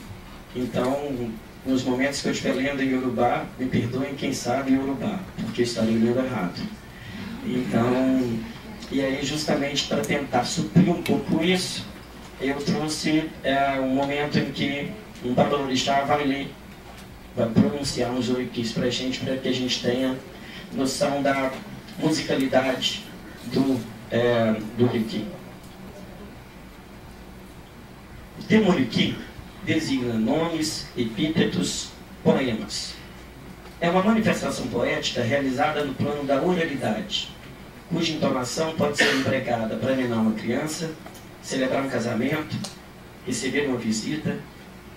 então, nos momentos que eu estiver lendo em Iorubá, me perdoem quem sabe Iorubá, porque eu estarei lendo errado. Então, e aí, justamente para tentar suprir um pouco isso, eu trouxe um momento em que um babalorixá vai pronunciar uns oriquis para que a gente tenha noção da musicalidade do oriqui. O termo oriqui designa nomes, epítetos, poemas. É uma manifestação poética realizada no plano da oralidade, cuja entonação pode ser empregada para animar uma criança, celebrar um casamento, receber uma visita,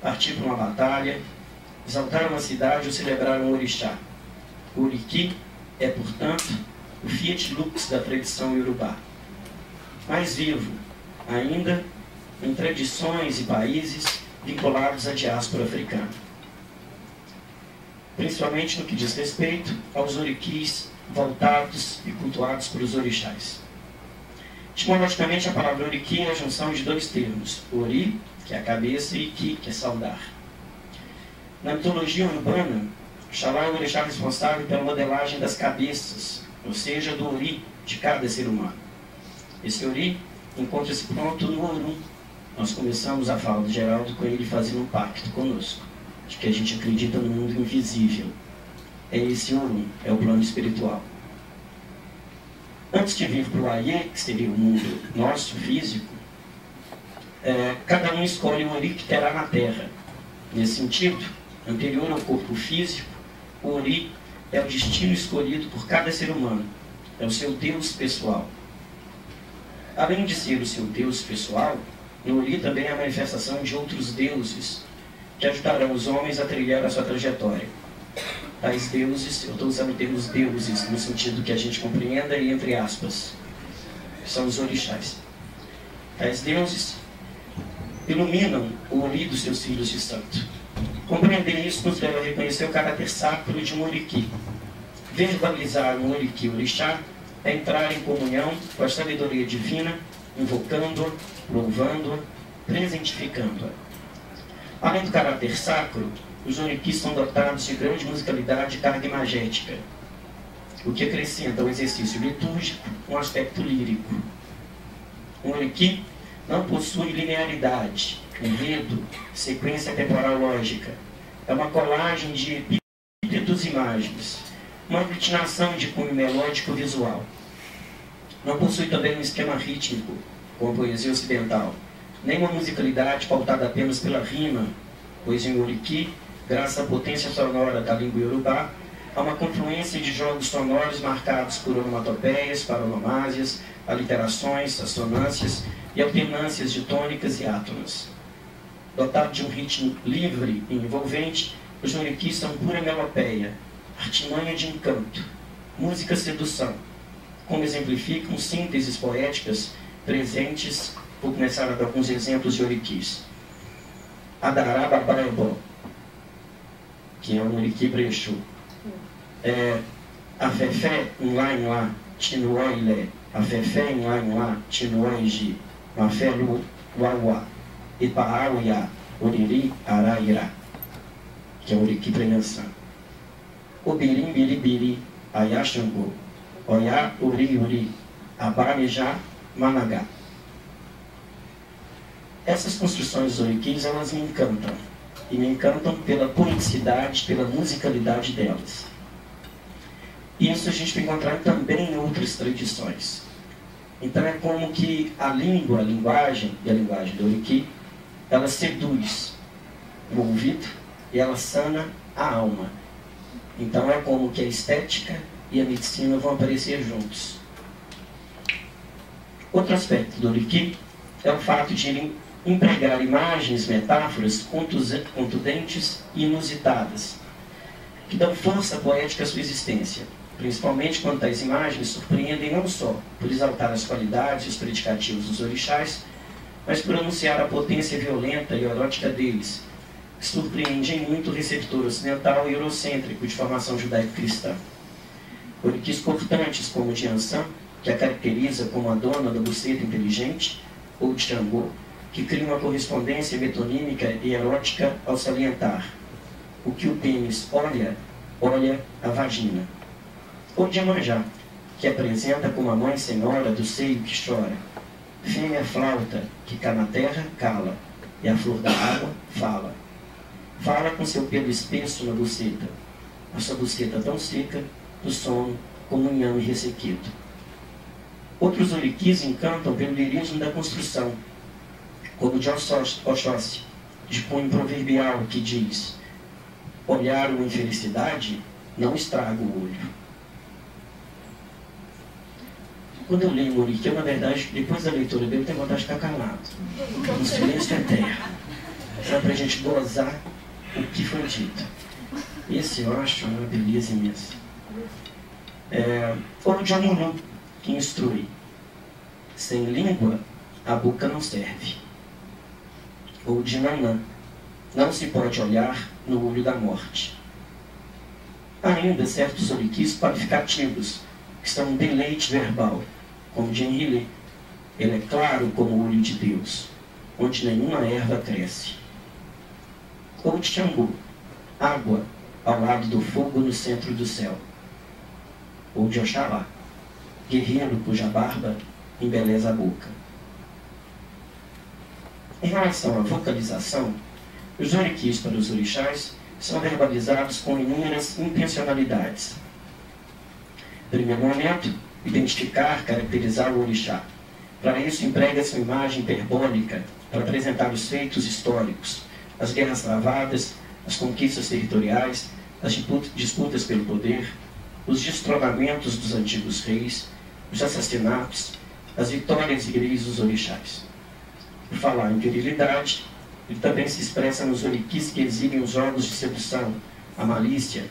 partir para uma batalha, exaltar uma cidade ou celebrar um orixá. O oriqui é, portanto, o fiat lux da tradição iorubá. Mais vivo ainda em tradições e países vinculados à diáspora africana. Principalmente no que diz respeito aos oriquis voltados e cultuados pelos orixás. Etimologicamente, a palavra oriqui é a junção de dois termos, ori, que é a cabeça, e ki, que é saudar. Na mitologia urbana, Xalá é o orixá responsável pela modelagem das cabeças, ou seja, do ori de cada ser humano. Esse ori encontra-se pronto no Orum. Nós começamos a fala de Geraldo com ele fazendo um pacto conosco, de que a gente acredita no mundo invisível. É esse Orum, é o plano espiritual. Antes de vir para o Aie, que seria o mundo nosso, físico, cada um escolhe o ori que terá na Terra. Nesse sentido, anterior ao corpo físico, o ori é o destino escolhido por cada ser humano, é o seu Deus pessoal. Além de ser o seu Deus pessoal, o ori também é a manifestação de outros deuses que ajudarão os homens a trilhar a sua trajetória. tais deuses, eu estou usando o termo deuses, no sentido que a gente compreenda e entre aspas, são os orixás. Tais deuses iluminam o olho dos seus filhos de santo. Compreender isso nos leva a reconhecer o caráter sacro de um orixá. Verbalizar um orixá é entrar em comunhão com a sabedoria divina, invocando-a, louvando-a, presentificando-a. Além do caráter sacro, os orixás são dotados de grande musicalidade e carga imagética, o que acrescenta ao exercício litúrgico um aspecto lírico. Um orixá não possui linearidade, enredo, sequência temporal lógica. É uma colagem de epítetos e imagens, uma aglutinação de cunho melódico visual. Não possui também um esquema rítmico, como a poesia ocidental, nem uma musicalidade pautada apenas pela rima, pois em orixá, graças à potência sonora da língua iorubá, há uma confluência de jogos sonoros marcados por onomatopeias, paronomásias, aliterações, assonâncias e alternâncias de tônicas e átonas. Dotado de um ritmo livre e envolvente, os orixás são pura melopeia, artimanha de encanto, música sedução, como exemplificam sínteses poéticas presentes. Vou começar a dar alguns exemplos de orixás. Adarababaibo, que é um orixá brechó. Afefé, Nlá, Tinuoile, Afefé, Nlá, Tinuoiji, Mafelu, Uauá, Ipaauia, Oriri, Arairá, que é o orixá prevenção. Obirim, Biribiri, Ayaxangô, Oiá, Uri, Uri, Abarejá, Managá. Essas construções dos orixás, elas me encantam. E me encantam pela poeticidade, pela musicalidade delas. E isso a gente vai encontrar também em outras tradições. Então é como que a língua, a linguagem e a linguagem do orixá, ela seduz o ouvido e ela sana a alma. Então é como que a estética e a medicina vão aparecer juntos. Outro aspecto do orixá é o fato de empregar imagens, metáforas contundentes e inusitadas, que dão força poética à sua existência, principalmente quando tais imagens surpreendem não só por exaltar as qualidades e os predicativos dos orixás, mas por anunciar a potência violenta e erótica deles, que surpreendem muito o receptor ocidental e eurocêntrico de formação judaico-cristã. Orixás cortantes como o de Ansan, que a caracteriza como a dona da buceta inteligente, ou de Xangô, que cria uma correspondência metonímica e erótica ao salientar: o que o pênis olha, olha a vagina. Ou de Iemanjá, que apresenta como a mãe senhora do seio que chora. Fêmea flauta, que cá na terra cala, e a flor da água fala. Fala com seu pelo espesso na buceta, a sua buceta tão seca, do sono, como um inhame ressequido. Outros orixás encantam pelo lirismo da construção, como o de Oxóssi, de cunho proverbial, que diz: olhar uma infelicidade não estraga o olho. Quando eu leio um orixá, na verdade, depois da leitura dele, eu tenho vontade de ficar calado. O silêncio é terra. Só para a gente gozar o que foi dito. Esse eu acho uma beleza imensa. Ou de Amunu, que instrui: sem língua, a boca não serve. Ou de Nanã: não se pode olhar no olho da morte. Ainda certos orixás qualificativos, que são um deleite verbal, como de Enrilê: ele é claro como o olho de Deus, onde nenhuma erva cresce. Ou de Xangô: água ao lado do fogo no centro do céu. Ou de Oxalá: guerreiro cuja barba embeleza a boca. Em relação à vocalização, os orixás para os orixás são verbalizados com inúmeras intencionalidades. Primeiro momento, identificar, caracterizar o orixá. Para isso, emprega-se uma imagem hiperbólica para apresentar os feitos históricos, as guerras travadas, as conquistas territoriais, as disputas pelo poder, os destronamentos dos antigos reis, os assassinatos, as vitórias viris dos orixás. Por falar em virilidade, ele também se expressa nos orixás que exibem os jogos de sedução, a malícia,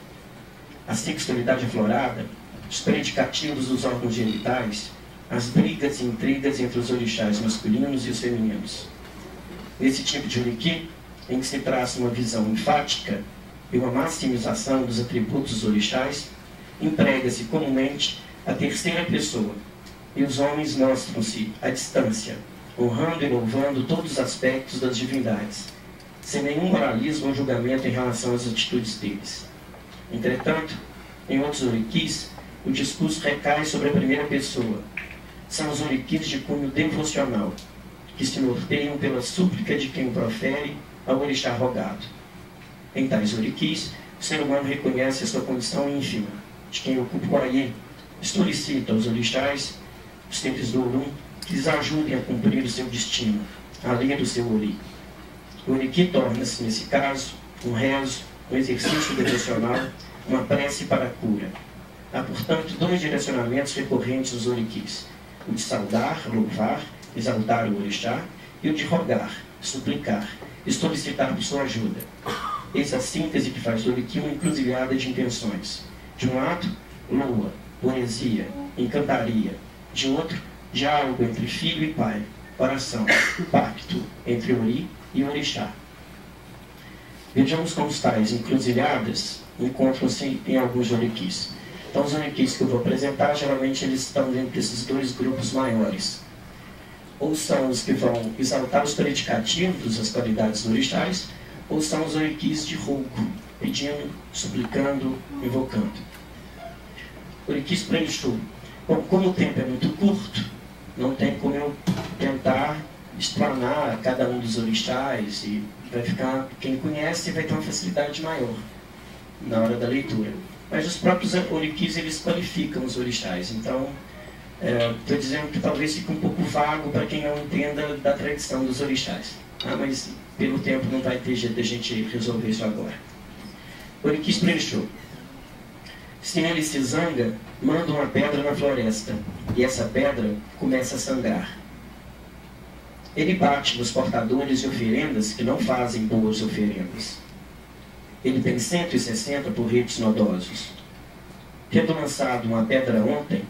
a sexualidade aflorada, os predicativos dos órgãos genitais, as brigas e intrigas entre os orixás masculinos e os femininos. Nesse tipo de oriki, em que se traça uma visão enfática e uma maximização dos atributos dos orixás, emprega-se comumente a terceira pessoa, e os homens mostram-se à distância, honrando e louvando todos os aspectos das divindades, sem nenhum moralismo ou julgamento em relação às atitudes deles. Entretanto, em outros orikis, o discurso recai sobre a primeira pessoa. São os orikis de cunho devocional, que se norteiam pela súplica de quem o profere ao orixá rogado. Em tais orikis, o ser humano reconhece a sua condição ínfima, de quem ocupa o aie, solicita aos orixás, os seres do Olum, que lhes ajudem a cumprir o seu destino, a ler o seu ori. O oriki torna-se, nesse caso, um rezo, um exercício devocional, uma prece para a cura. Há, portanto, dois direcionamentos recorrentes nos orikis: o de saudar, louvar, exaltar o orixá, e o de rogar, suplicar e solicitar por sua ajuda. Eis a síntese que faz do oriki uma encruzilhada de intenções. De um lado, loa, poesia, encantaria. De outro, diálogo entre filho e pai, oração, pacto entre ori e orixá. Vejamos como tais encruzilhadas encontram-se em alguns orikis. Então, os orikis que eu vou apresentar, geralmente eles estão dentro desses dois grupos maiores. Ou são os que vão exaltar os predicativos, as qualidades orixás, ou são os orikis de rogo, pedindo, suplicando, invocando. Orikis para Exu. Bom, como o tempo é muito curto, não tem como eu tentar explanar cada um dos orixás, e vai ficar, quem conhece vai ter uma facilidade maior na hora da leitura. Mas os próprios orikis, eles qualificam os orixás. Então, estou dizendo que talvez fique um pouco vago para quem não entenda da tradição dos orixás. Mas pelo tempo não vai ter jeito de a gente resolver isso agora. Orikis para Exu. Se ele se zanga, manda uma pedra na floresta, e essa pedra começa a sangrar. Ele bate nos portadores de oferendas que não fazem boas oferendas. Ele tem 160 porretes nodosos. Tendo lançado uma pedra ontem,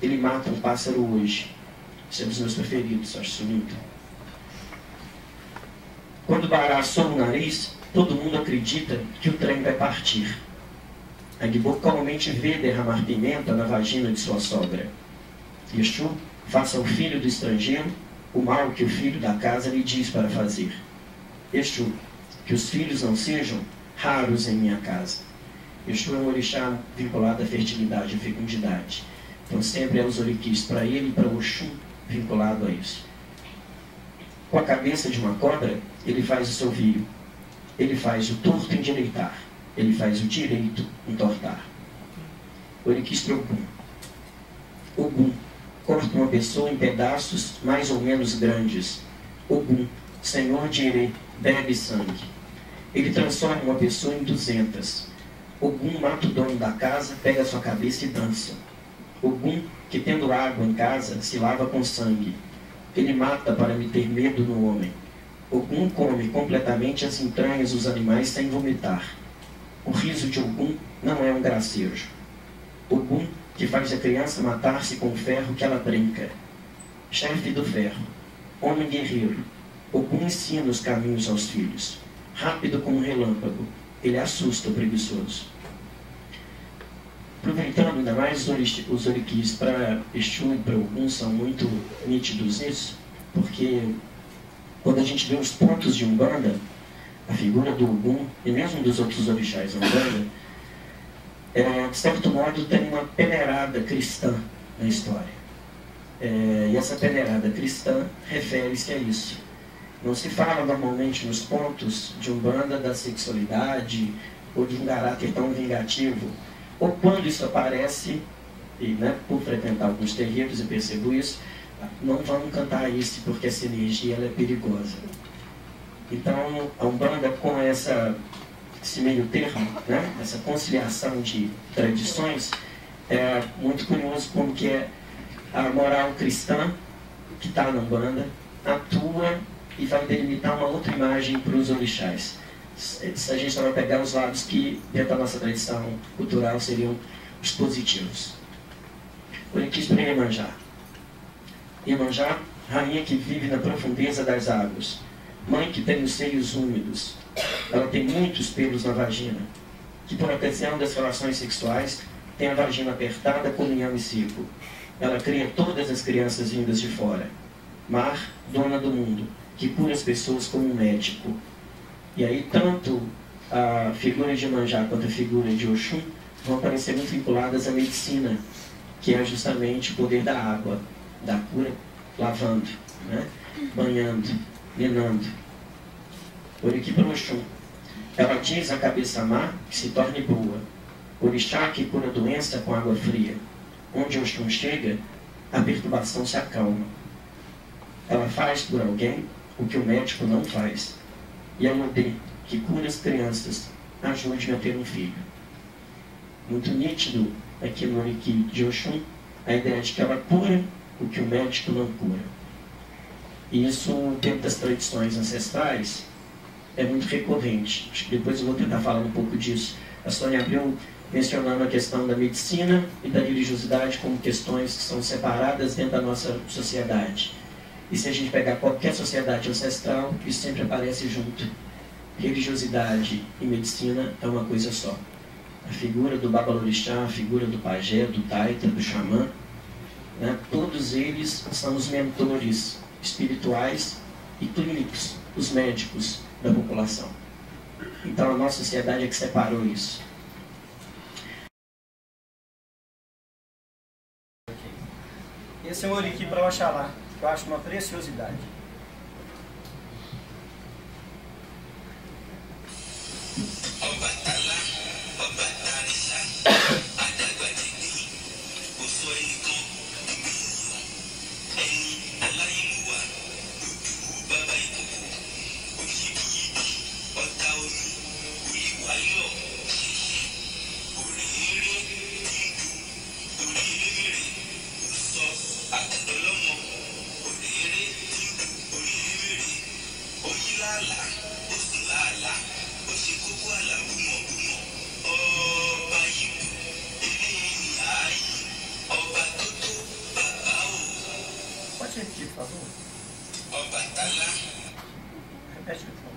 ele mata um pássaro hoje. Esse é um dos meus preferidos, acho isso lindo. Quando Bará soa o nariz, todo mundo acredita que o trem vai partir. Agbo calmamente vê derramar pimenta na vagina de sua sogra. Exu faça ao filho do estrangeiro o mal que o filho da casa lhe diz para fazer. Exu, que os filhos não sejam raros em minha casa. Exu é um orixá vinculado à fertilidade e fecundidade. Então sempre é os orikis para ele e para o Oxum vinculado a isso. Com a cabeça de uma cobra, ele faz o seu filho. Ele faz o torto endireitar. Ele faz o direito entortar. Orikis para Ogum. Ogum corta uma pessoa em pedaços mais ou menos grandes. Ogum, senhor de Ere, bebe sangue. Ele transforma uma pessoa em 200. Ogum mata o dono da casa, pega sua cabeça e dança. Ogum, que tendo água em casa, se lava com sangue. Ele mata para me ter medo no homem. Ogum come completamente as entranhas dos animais sem vomitar. O riso de Ogum não é um gracejo. Ogum, que faz a criança matar-se com o ferro que ela brinca. Chefe do ferro, homem guerreiro, Ogum ensina os caminhos aos filhos. Rápido como um relâmpago, ele assusta o preguiçoso. Aproveitando ainda mais, os orikis para Exu e para Ogum são muito nítidos nisso, porque quando a gente vê os pontos de Umbanda, a figura do Ogum e mesmo dos outros orixás da Umbanda, de certo modo tem uma peneirada cristã na história. E essa peneirada cristã refere-se a isso. Não se fala normalmente nos pontos de Umbanda da sexualidade ou de um caráter tão vingativo. Ou quando isso aparece, e por frequentar alguns terreiros eu percebo isso, não vamos cantar isso porque essa energia ela é perigosa. Então, a Umbanda, com esse meio termo, essa conciliação de tradições, é muito curioso como que a moral cristã que está na Umbanda atua e vai delimitar uma outra imagem para os orixás. se a gente vai pegar os lados que, dentro da nossa tradição cultural, seriam os positivos. Oriki para Iemanjá. Iemanjá, rainha que vive na profundeza das águas, mãe que tem os seios úmidos. Ela tem muitos pelos na vagina, que por ocasião das relações sexuais tem a vagina apertada com unhão e seco. Ela cria todas as crianças vindas de fora. Mar, dona do mundo, que cura as pessoas como um médico. E aí tanto a figura de Iemanjá quanto a figura de Oxum vão aparecer muito vinculadas à medicina, que é justamente o poder da água, da cura, lavando, né? Banhando, minando. Oriki para Oxum. Ela diz à cabeça má que se torne boa. Orixá que cura doença com água fria. Onde Oxum chega, a perturbação se acalma. Ela faz por alguém o que o médico não faz. E a Odê, que cura as crianças, ajude-me a ter um filho. Muito nítido aqui no Oriki de Oxum, a ideia de que ela cura o que o médico não cura. E isso, dentro das tradições ancestrais, é muito recorrente. Acho que depois eu vou tentar falar um pouco disso. A Sônia abriu mencionando a questão da medicina e da religiosidade como questões que são separadas dentro da nossa sociedade. E se a gente pegar qualquer sociedade ancestral, isso sempre aparece junto. Religiosidade e medicina é uma coisa só. A figura do Babalorixá, a figura do pajé, do taita, do xamã, né, todos eles são os mentores espirituais e clínicos, os médicos da população. Então a nossa sociedade é que separou isso. Esse é um Oriki para Oxalá, que eu acho uma preciosidade. Pode repetir, por favor? Repete, por favor.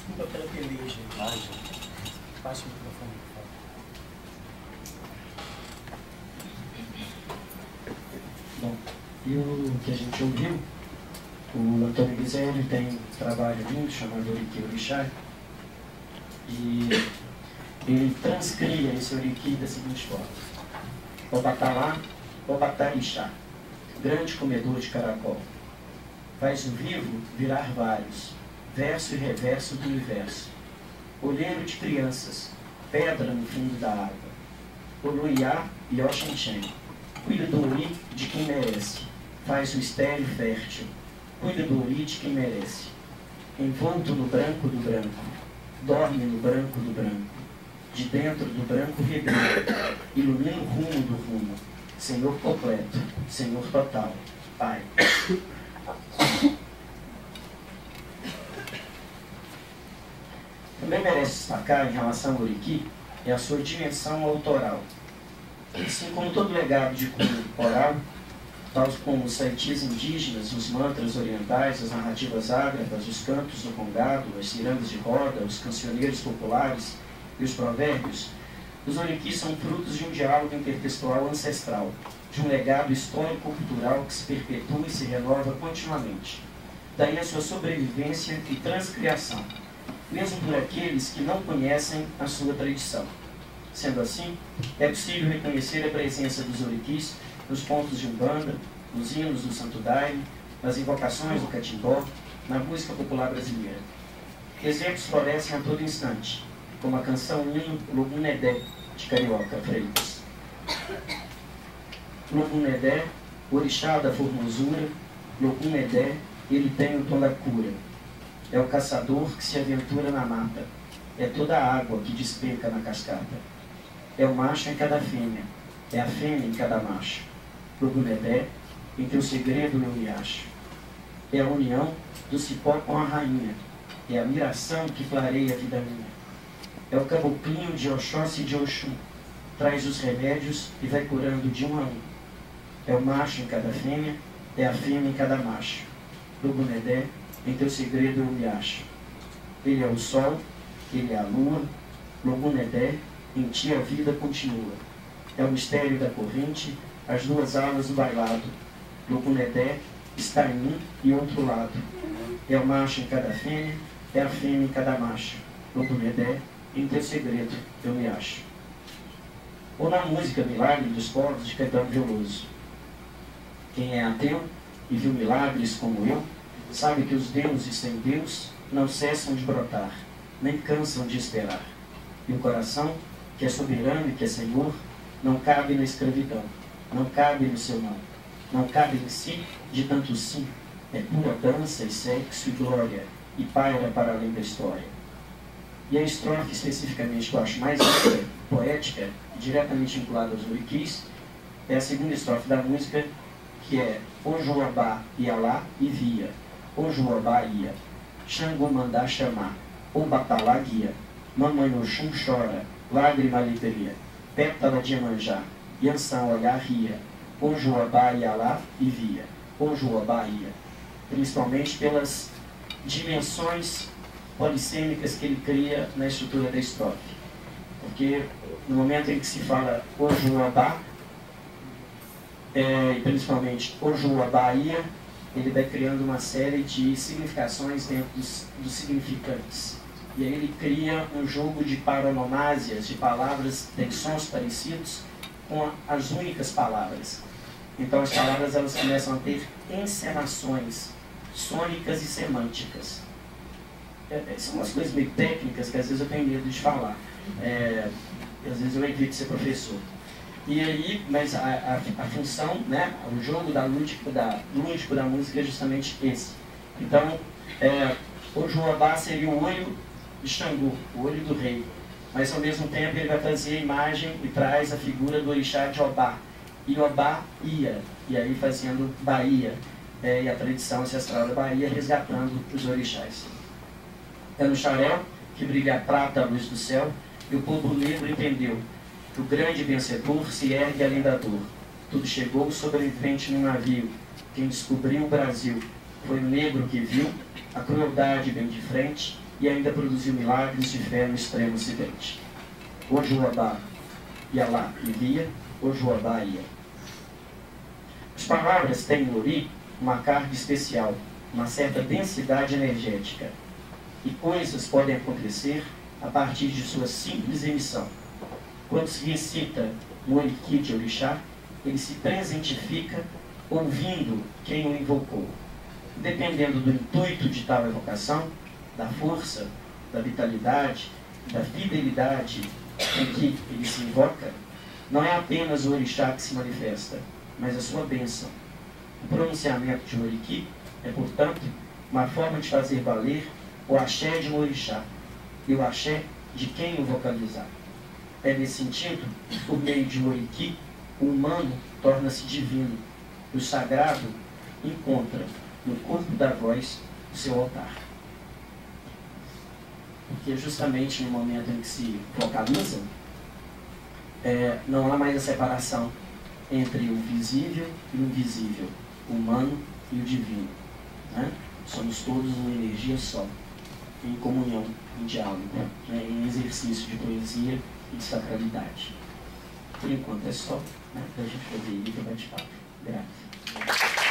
Desculpa pela peleja. Passa o microfone, por favor. Bom, e o que a gente ouviu, o Antônio Guizelli tem um trabalho lindo chamado Oriki Orixá, e ele transcria esse Oriki da seguinte forma: Obatalá, Obatarixá, grande comedor de caracol, faz o vivo virar vários, verso e reverso do universo, olheiro de crianças, pedra no fundo da água, Oluiá e Oxenchen, cuida do Ori de quem merece, faz o estéreo fértil, cuida do Ori de quem merece, envolto no branco do branco, dorme no branco do branco, de dentro do branco rebelde, ilumina o rumo do rumo, Senhor completo, Senhor total, Pai. Também merece destacar em relação ao Oriki é a sua dimensão autoral. Assim como todo legado de cunho oral, tais como os saitis indígenas, os mantras orientais, as narrativas ágrafas, os cantos do congado, as cirandas de roda, os cancioneiros populares e os provérbios, os Orikis são frutos de um diálogo intertextual ancestral, de um legado histórico-cultural que se perpetua e se renova continuamente. Daí a sua sobrevivência e transcriação. mesmo por aqueles que não conhecem a sua tradição. Sendo assim, é possível reconhecer a presença dos oriquis nos pontos de umbanda, nos hinos do Santo Daime, nas invocações do catimbó, na música popular brasileira. Exemplos florescem a todo instante, como a canção hino Logunedé, de Carioca Freitas. Logunedé, orixá da formosura, Logunedé, ele tem o tom da cura. É o caçador que se aventura na mata, é toda a água que despeca na cascata. É o macho em cada fêmea, é a fêmea em cada macho. Logunedé, em teu segredo eu me acho. É a união do cipó com a rainha, é a miração que clareia a vida minha. É o caboclinho de Oxóssi e de Oxum, traz os remédios e vai curando de um a um. É o macho em cada fêmea, é a fêmea em cada macho. Logunedé, em teu segredo eu me acho. Ele é o sol, ele é a lua, Logunedé, em ti a vida continua. É o mistério da corrente, as duas alas do bailado. Logunedé está em um e outro lado. É o macho em cada fêmea, é a fêmea em cada macho. Logunedé, em teu segredo eu me acho. Ou na música Milagre dos Povos, de Caetano Veloso. Quem é ateu e viu milagres como eu, sabe que os deuses sem Deus não cessam de brotar, nem cansam de esperar. E o coração, que é soberano e que é Senhor, não cabe na escravidão, não cabe no seu não, não cabe em si de tanto sim, é pura dança e sexo e glória, e paira para além da história. E a estrofe especificamente que eu acho mais rica, poética, diretamente vinculada aos oriquis, é a segunda estrofe da música, que é Ojoabá ia lá e via, Ojoabá ia, Xangô mandar chamar, Obatalá guia, Mamãe Oxum chora, lágrima alegria, pétala de Iemanjá, Iansã olhar ria, Ojoabá ia lá e via, Ojoabá ia, principalmente pelas dimensões polissêmicas que ele cria na estrutura da estrofe. Porque no momento em que se fala Ojoabá, e principalmente Ojoabá ia, ele vai criando uma série de significações dentro dos significantes. E aí ele cria um jogo de paronomásias, de palavras, tem sons parecidos com as únicas palavras. Então as palavras elas começam a ter encenações sônicas e semânticas. São umas coisas meio técnicas que às vezes eu tenho medo de falar. Às vezes eu evito ser professor. E aí, mas a função, né, o jogo lúdico da música é justamente esse. Então, o Joabá seria o olho de Xangô, o olho do rei. Mas ao mesmo tempo ele vai trazer a imagem e traz a figura do orixá de Obá. E Obá ia, e aí fazendo Bahia, e a tradição ancestral da Bahia resgatando os orixás. É no xarel que brilha a prata, a luz do céu, e o povo negro entendeu que o grande vencedor se ergue além da dor. Tudo chegou sobrevivente num navio. Quem descobriu o Brasil foi o negro que viu a crueldade bem de frente e ainda produziu milagres de fé no extremo ocidente. Ojoabá ia lá e via, Ojoabá ia. As palavras têm no Ori uma carga especial, uma certa densidade energética. E coisas podem acontecer a partir de sua simples emissão. Quando se recita o Oriqui de Orixá, ele se presentifica ouvindo quem o invocou. Dependendo do intuito de tal evocação, da força, da vitalidade, da fidelidade em que ele se invoca, não é apenas o Orixá que se manifesta, mas a sua bênção. O pronunciamento de Oriqui é, portanto, uma forma de fazer valer o axé de um Orixá e o axé de quem o vocalizar. É nesse sentido, por meio de Oriqui, o humano torna-se divino, e o sagrado encontra no corpo da voz o seu altar. Porque justamente no momento em que se vocalizam, não há mais a separação entre o visível e o invisível, o humano e o divino. Né? Somos todos uma energia só, em comunhão, em diálogo, né? Em exercício de poesia e de sacralidade. Por enquanto é só, né? Para a gente fazer ir para o bate-papo. Graças.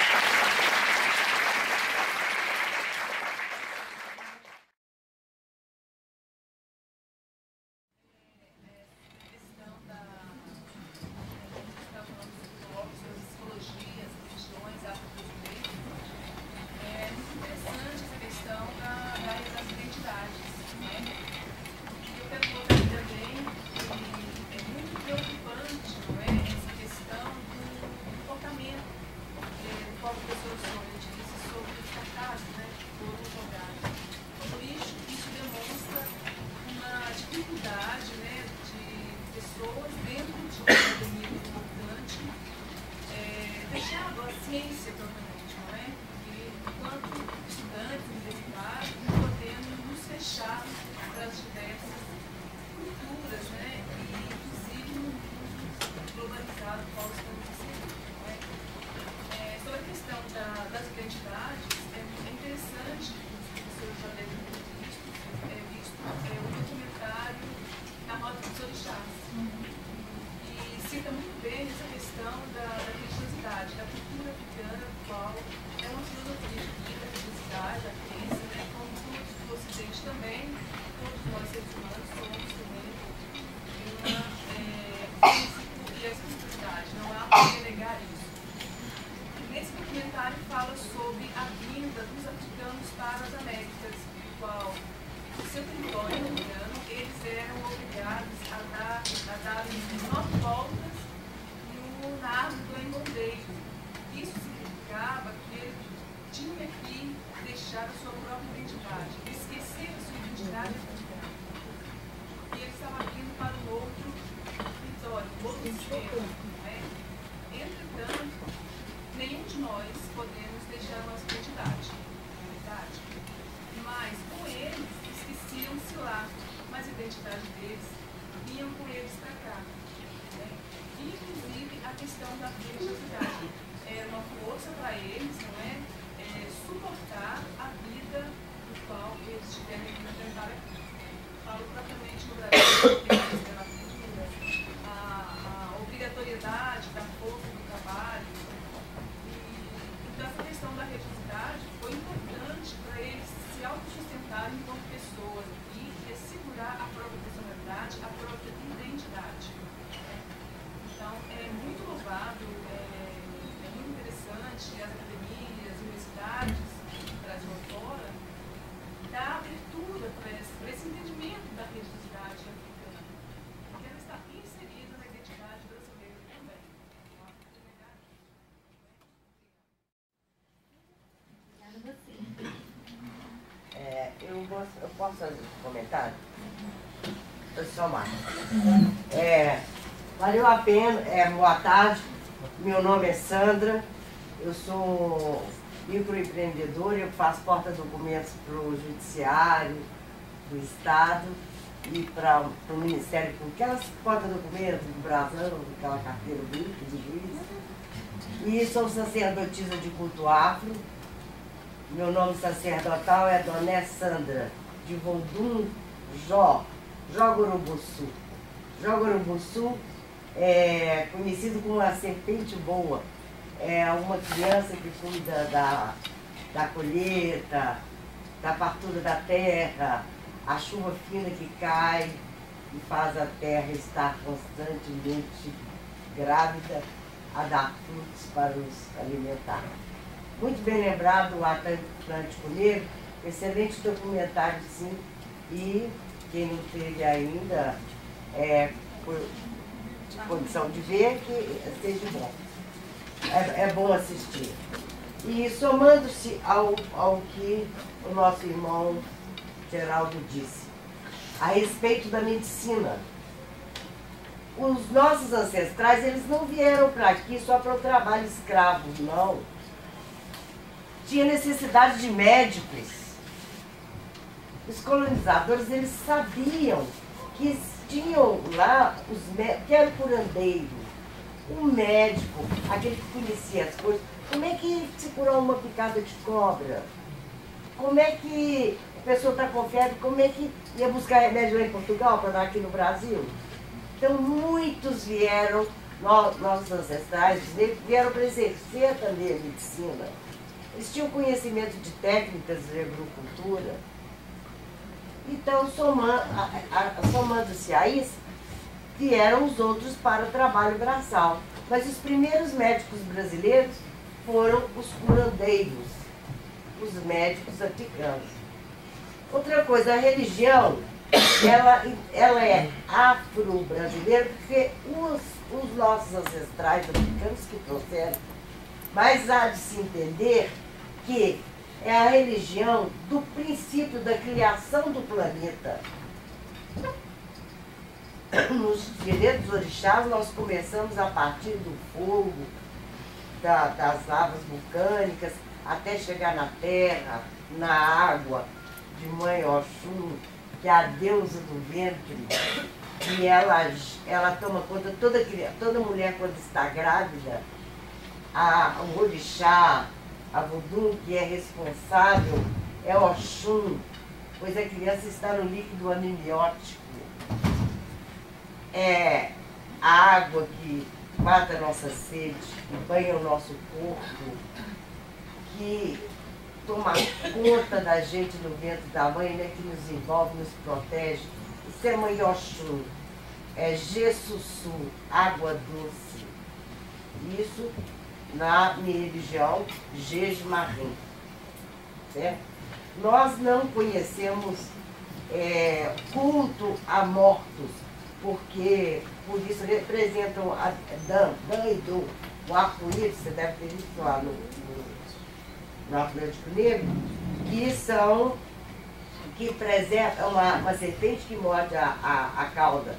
culto dos orixás. E cita muito bem essa questão da religiosidade, da cultura africana, qual é uma filosofia de vida, a religiosidade, a crença, né? Como todos do Ocidente também, todos nós seres humanos somos também e a espiritualidade, não há como negar isso. Nesse documentário fala sobre a vinda dos africanos para as Américas, no qual o seu território americano, eles eram obrigados a dar 9 voltas na árvore do engondeiro. Isso significava que ele tinha que deixar a sua própria identidade, esquecer a sua identidade africana. E ele estava vindo para um outro território, um outro sistema. Né? Entretanto, nenhum de nós podemos deixar a nossa identidade, na verdade. Mas com eles, esqueciam-se lá, mas a identidade deles vinham com eles para cá. Né? Inclusive a questão da religiosidade. Era uma força para eles, não é? Suportar a vida do qual eles tiveram que enfrentar aqui. Falo propriamente no Brasil, a obrigatoriedade da força do trabalho. Então, essa questão da religiosidade foi importante para eles se autossustentarem enquanto pessoas e assegurar a própria personalidade, a própria identidade. Então, é muito louvável, é muito interessante as academias, as universidades, Brasil afora, dar abertura para esse entendimento da religiosidade africana, porque ela está inserida na identidade brasileira também. Eu posso fazer um comentário? Eu sou Marta. Valeu a pena, boa tarde, meu nome é Sandra, eu sou microempreendedora, eu faço porta-documentos para o Judiciário do Estado e para o Ministério Público, aquelas porta-documentos do Brasil, aquela carteira branca de juiz. E sou sacerdotisa de culto afro. Meu nome sacerdotal é Doné Sandra, de Vondum Jogurubuçu. Jogurubuçu é conhecido como a serpente boa. É uma criança que cuida da colheita, da fartura da terra, a chuva fina que cai e faz a terra estar constantemente grávida a dar frutos para os alimentar. Muito bem lembrado o Atlântico Negro, excelente documentário, sim, e quem não teve ainda por condição de ver, que seja bom. É bom assistir. E somando-se ao que o nosso irmão Geraldo disse, a respeito da medicina, os nossos ancestrais, eles não vieram para aqui só para o trabalho escravo, não. Tinha necessidade de médicos. Os colonizadores, eles sabiam que tinham lá os médicos, que era o curandeiro, o médico, aquele que conhecia as coisas. Como é que se curar uma picada de cobra? Como é que a pessoa está com febre? Como é que ia buscar remédio lá em Portugal para dar aqui no Brasil? Então, muitos vieram, nossos ancestrais, vieram para exercer também a medicina. Eles tinham conhecimento de técnicas de agricultura. Então, somando-se a isso, vieram os outros para o trabalho braçal. Mas os primeiros médicos brasileiros foram os curandeiros, os médicos africanos. Outra coisa, a religião, ela é afro-brasileira, porque os nossos ancestrais africanos que trouxeram, mas há de se entender que é a religião do princípio da criação do planeta. Nos direitos orixás, nós começamos a partir do fogo, das lavas vulcânicas, até chegar na terra, na água, de Mãe Oxum, que é a deusa do ventre, e ela toma conta, toda mulher quando está grávida, o orixá, a Vodum, que é responsável, é Oxum, pois a criança está no líquido amniótico. água que mata a nossa sede, que banha o nosso corpo, que toma conta da gente no ventre da mãe, né, que nos envolve, nos protege. Isso é Mãe Oxum, é Jessussu, água doce. Isso na minha religião, Jejmarim. Certo? Nós não conhecemos culto a mortos, porque por isso representam a Dan e Do, o arco-íris, você deve ter visto lá no Atlântico Negro, que preservam uma serpente que morde a cauda,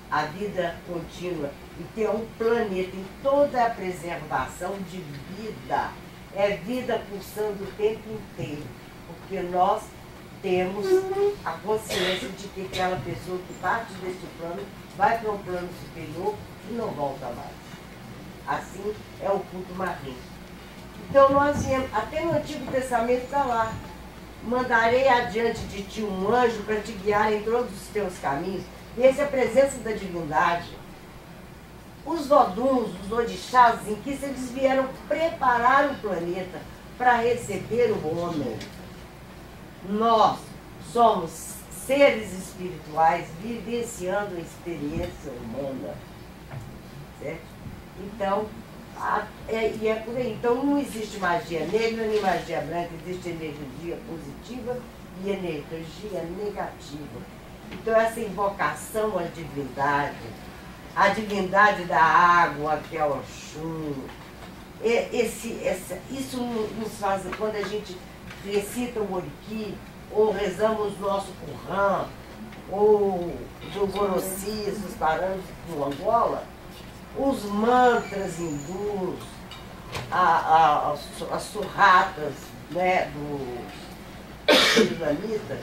a vida contínua, e tem um planeta em toda a preservação de vida. É vida pulsando o tempo inteiro, porque nós temos a consciência de que aquela pessoa que parte deste plano vai para um plano superior e não volta mais. Assim é o culto marim. Então nós viemos, até no Antigo Testamento está lá: mandarei adiante de ti um anjo para te guiar em todos os teus caminhos. E essa é a presença da divindade. Os Voduns, os orixás, em que eles vieram preparar o planeta para receber o homem. Nós somos seres espirituais vivenciando a experiência humana. Certo? Então, e é por aí. Então não existe magia negra nem magia branca, existe energia positiva e energia negativa. Então essa invocação à divindade, a divindade da água, que é o Oxum, isso nos faz, quando a gente recita o Oriki, ou rezamos o nosso Currã, ou do Gorossis, os Paranos do Angola, os mantras hindus, as surratas, né, do islamita,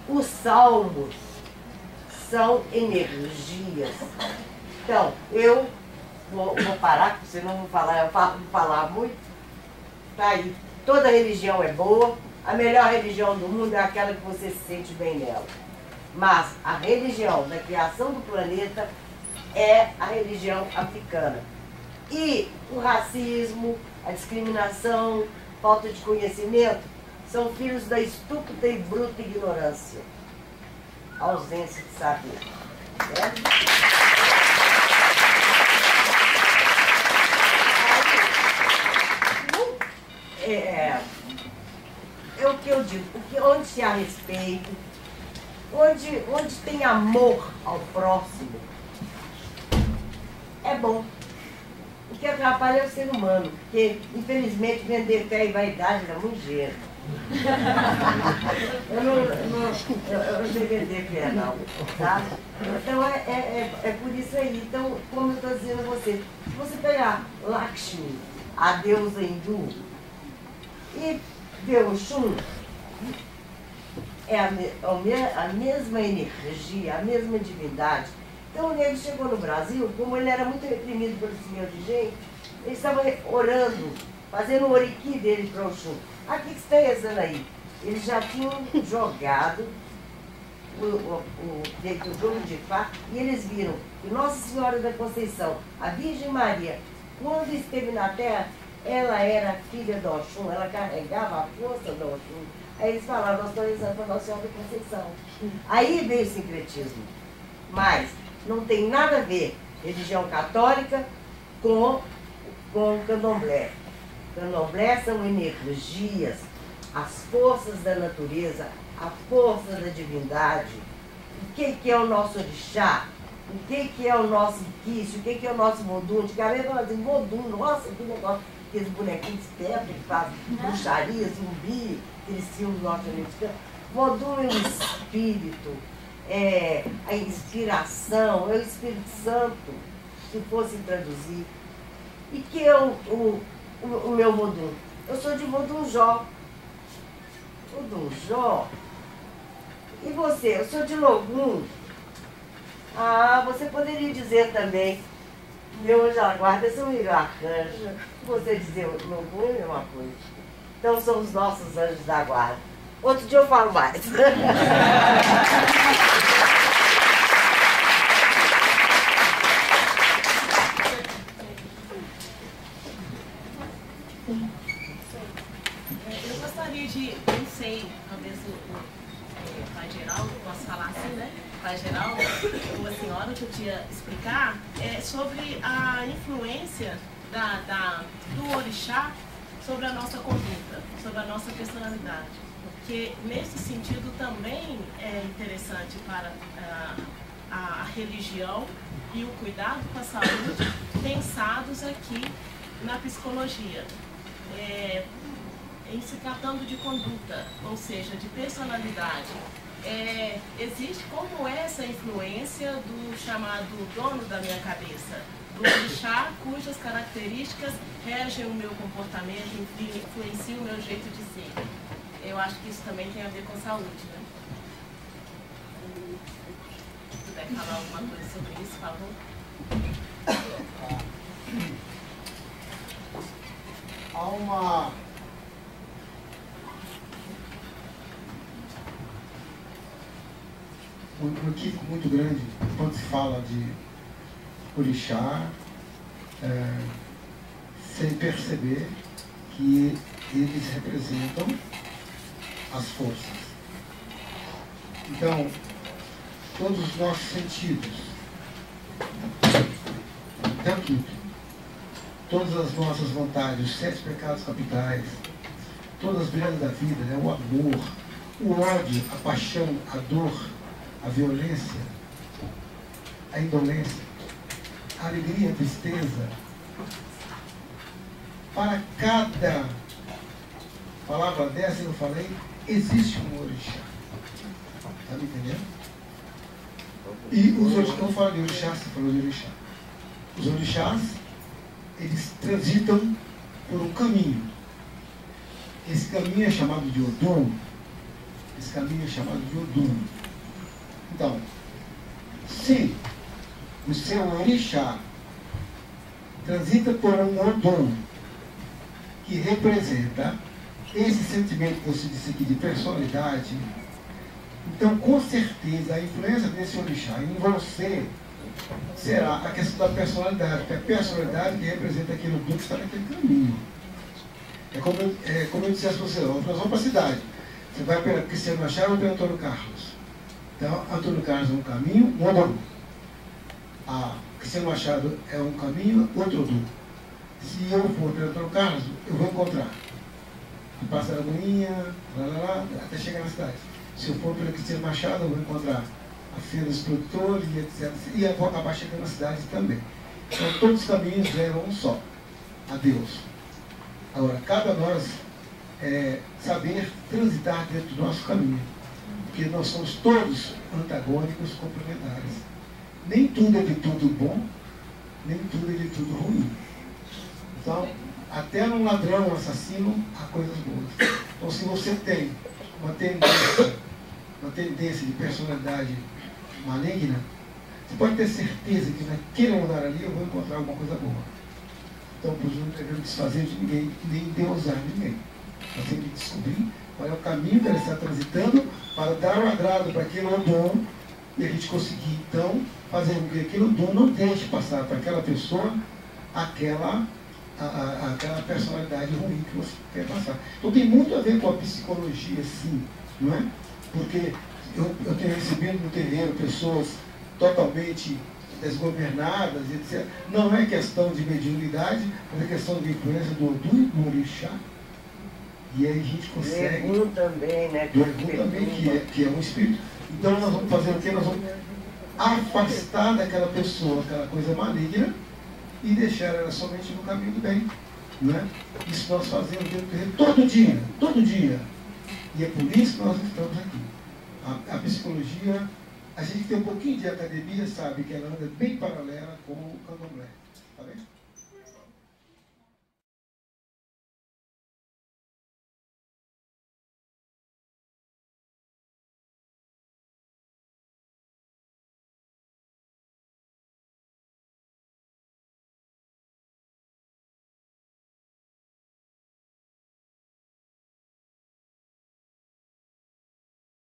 os salmos são energias. Então, eu vou parar, porque senão eu vou falar muito. Tá aí. Toda religião é boa. A melhor religião do mundo é aquela que você se sente bem nela. Mas a religião da criação do planeta é a religião africana. E o racismo, a discriminação, falta de conhecimento, são filhos da estúpida e bruta ignorância. Ausência de saber. Certo? É o que eu digo, porque onde se há respeito, onde tem amor ao próximo, é bom. O que atrapalha é o ser humano, porque, infelizmente, vender fé e vaidade dá muito dinheiro. Eu não sei vender fé, não. Tá? Então, é por isso aí. Então, como eu estou dizendo a você, se você pegar Lakshmi, a deusa hindu, e ver o Oxum, é a mesma energia, a mesma divindade. Então o negro chegou no Brasil, como ele era muito reprimido por esse meio de gente, ele estava orando, fazendo o oriki dele para o Oxum. Ah, o que você está rezando aí? Eles já tinham jogado o jogo de Fá, e eles viram que Nossa Senhora da Conceição, a Virgem Maria, quando esteve na Terra, ela era filha do Oxum, ela carregava a força do Oxum. Aí eles falaram: nós estamos rezando para Nossa Senhora da Conceição. Aí veio o sincretismo. Mas não tem nada a ver religião católica com candomblé. Candomblé são energias, as forças da natureza, a força da divindade. O que é o nosso orixá? O que é o nosso Iquice? O que é o nosso vodum? Antigamente nós dizíamos vodum, nossa, que negócio, aqueles bonequinhos de pedra que fazem bruxaria, zumbi, aqueles filmes norte-americanos. Vodum é o espírito, é a inspiração, é o Espírito Santo, se fosse traduzir. E que é o meu vodum? Eu sou de Vodunjó. Vodunjó? E você? Eu sou de Logum. Ah, você poderia dizer também, meu anjo da guarda, eu sou meu arcanjo. Você dizer Logum é a mesma coisa. Então são os nossos anjos da guarda. Outro dia eu falo mais. hora que eu tinha explicar é sobre a influência do orixá sobre a nossa conduta, sobre a nossa personalidade. Porque nesse sentido também é interessante para a religião e o cuidado com a saúde pensados aqui na psicologia. Em se tratando de conduta, ou seja, de personalidade, existe como essa influência do chamado dono da minha cabeça, do orixá, cujas características regem o meu comportamento, influenciam o meu jeito de ser. Eu acho que isso também tem a ver com saúde, né? Se puder falar alguma coisa sobre isso, por favor. Há uma um equívoco muito grande quando se fala de orixá, sem perceber que eles representam as forças. Então, todos os nossos sentidos, tanto todas as nossas vontades, os 7 pecados capitais, todas as brilhantes da vida, né? O amor, o ódio, a paixão, a dor, a violência, a indolência, a alegria, a tristeza. Para cada palavra dessa que eu falei, existe um orixá. Está me entendendo? E os orixás, eu falo de orixá, você falou de orixá. Os orixás, eles transitam por um caminho. Esse caminho é chamado de Odum. Esse caminho é chamado de Odum. Então, se o seu orixá transita por um Odum que representa esse sentimento que você disse aqui de personalidade, então com certeza a influência desse orixá em você será a questão da personalidade, porque a personalidade que representa aquele Odum que está naquele caminho. É como eu dissesse para você, nós vamos para a cidade. Você vai pela Cristiano Machado ou pelo Antônio Carlos? Então, Antônio Carlos é um caminho, um Odum. A Cristiano Machado é um caminho, outro Odum. Se eu for pelo Antônio Carlos, eu vou encontrar a Praça da Lagoinha, até chegar na cidade. Se eu for pelo Cristiano Machado, eu vou encontrar a Feira dos Produtores, e etc. E eu vou acabar chegando na cidade também. Então, todos os caminhos levam um só, a Deus. Agora, cabe a nós saber transitar dentro do nosso caminho. Porque nós somos todos antagônicos, complementares. Nem tudo é de tudo bom, nem tudo é de tudo ruim. Então, até num ladrão, um assassino, há coisas boas. Então, se você tem uma tendência de personalidade maligna, você pode ter certeza que naquele lugar ali eu vou encontrar alguma coisa boa. Então, por exemplo, não devemos desfazer de ninguém, nem deusar ninguém. Nós temos que descobrir qual é o caminho que ela está transitando para dar um agrado para aquele Odum e a gente conseguir, então, fazer com que aquele Odum não deixe passar para aquela pessoa aquela personalidade ruim que você quer passar. Então, tem muito a ver com a psicologia, sim, não é? Porque eu tenho recebido no terreiro pessoas totalmente desgovernadas, etc. Não é questão de mediunidade, mas é questão de influência do Odum e do orixá. E aí a gente consegue... Do Egum também, né? Do Egum também, que é um espírito. Então nós vamos fazer o quê? Nós vamos afastar daquela pessoa aquela coisa maligna e deixar ela somente no caminho do bem. Não é? Isso nós fazemos dentro do terreno todo dia. E é por isso que nós estamos aqui. A psicologia, a gente tem um pouquinho de academia, sabe que ela anda bem paralela com o candomblé. Tá bem?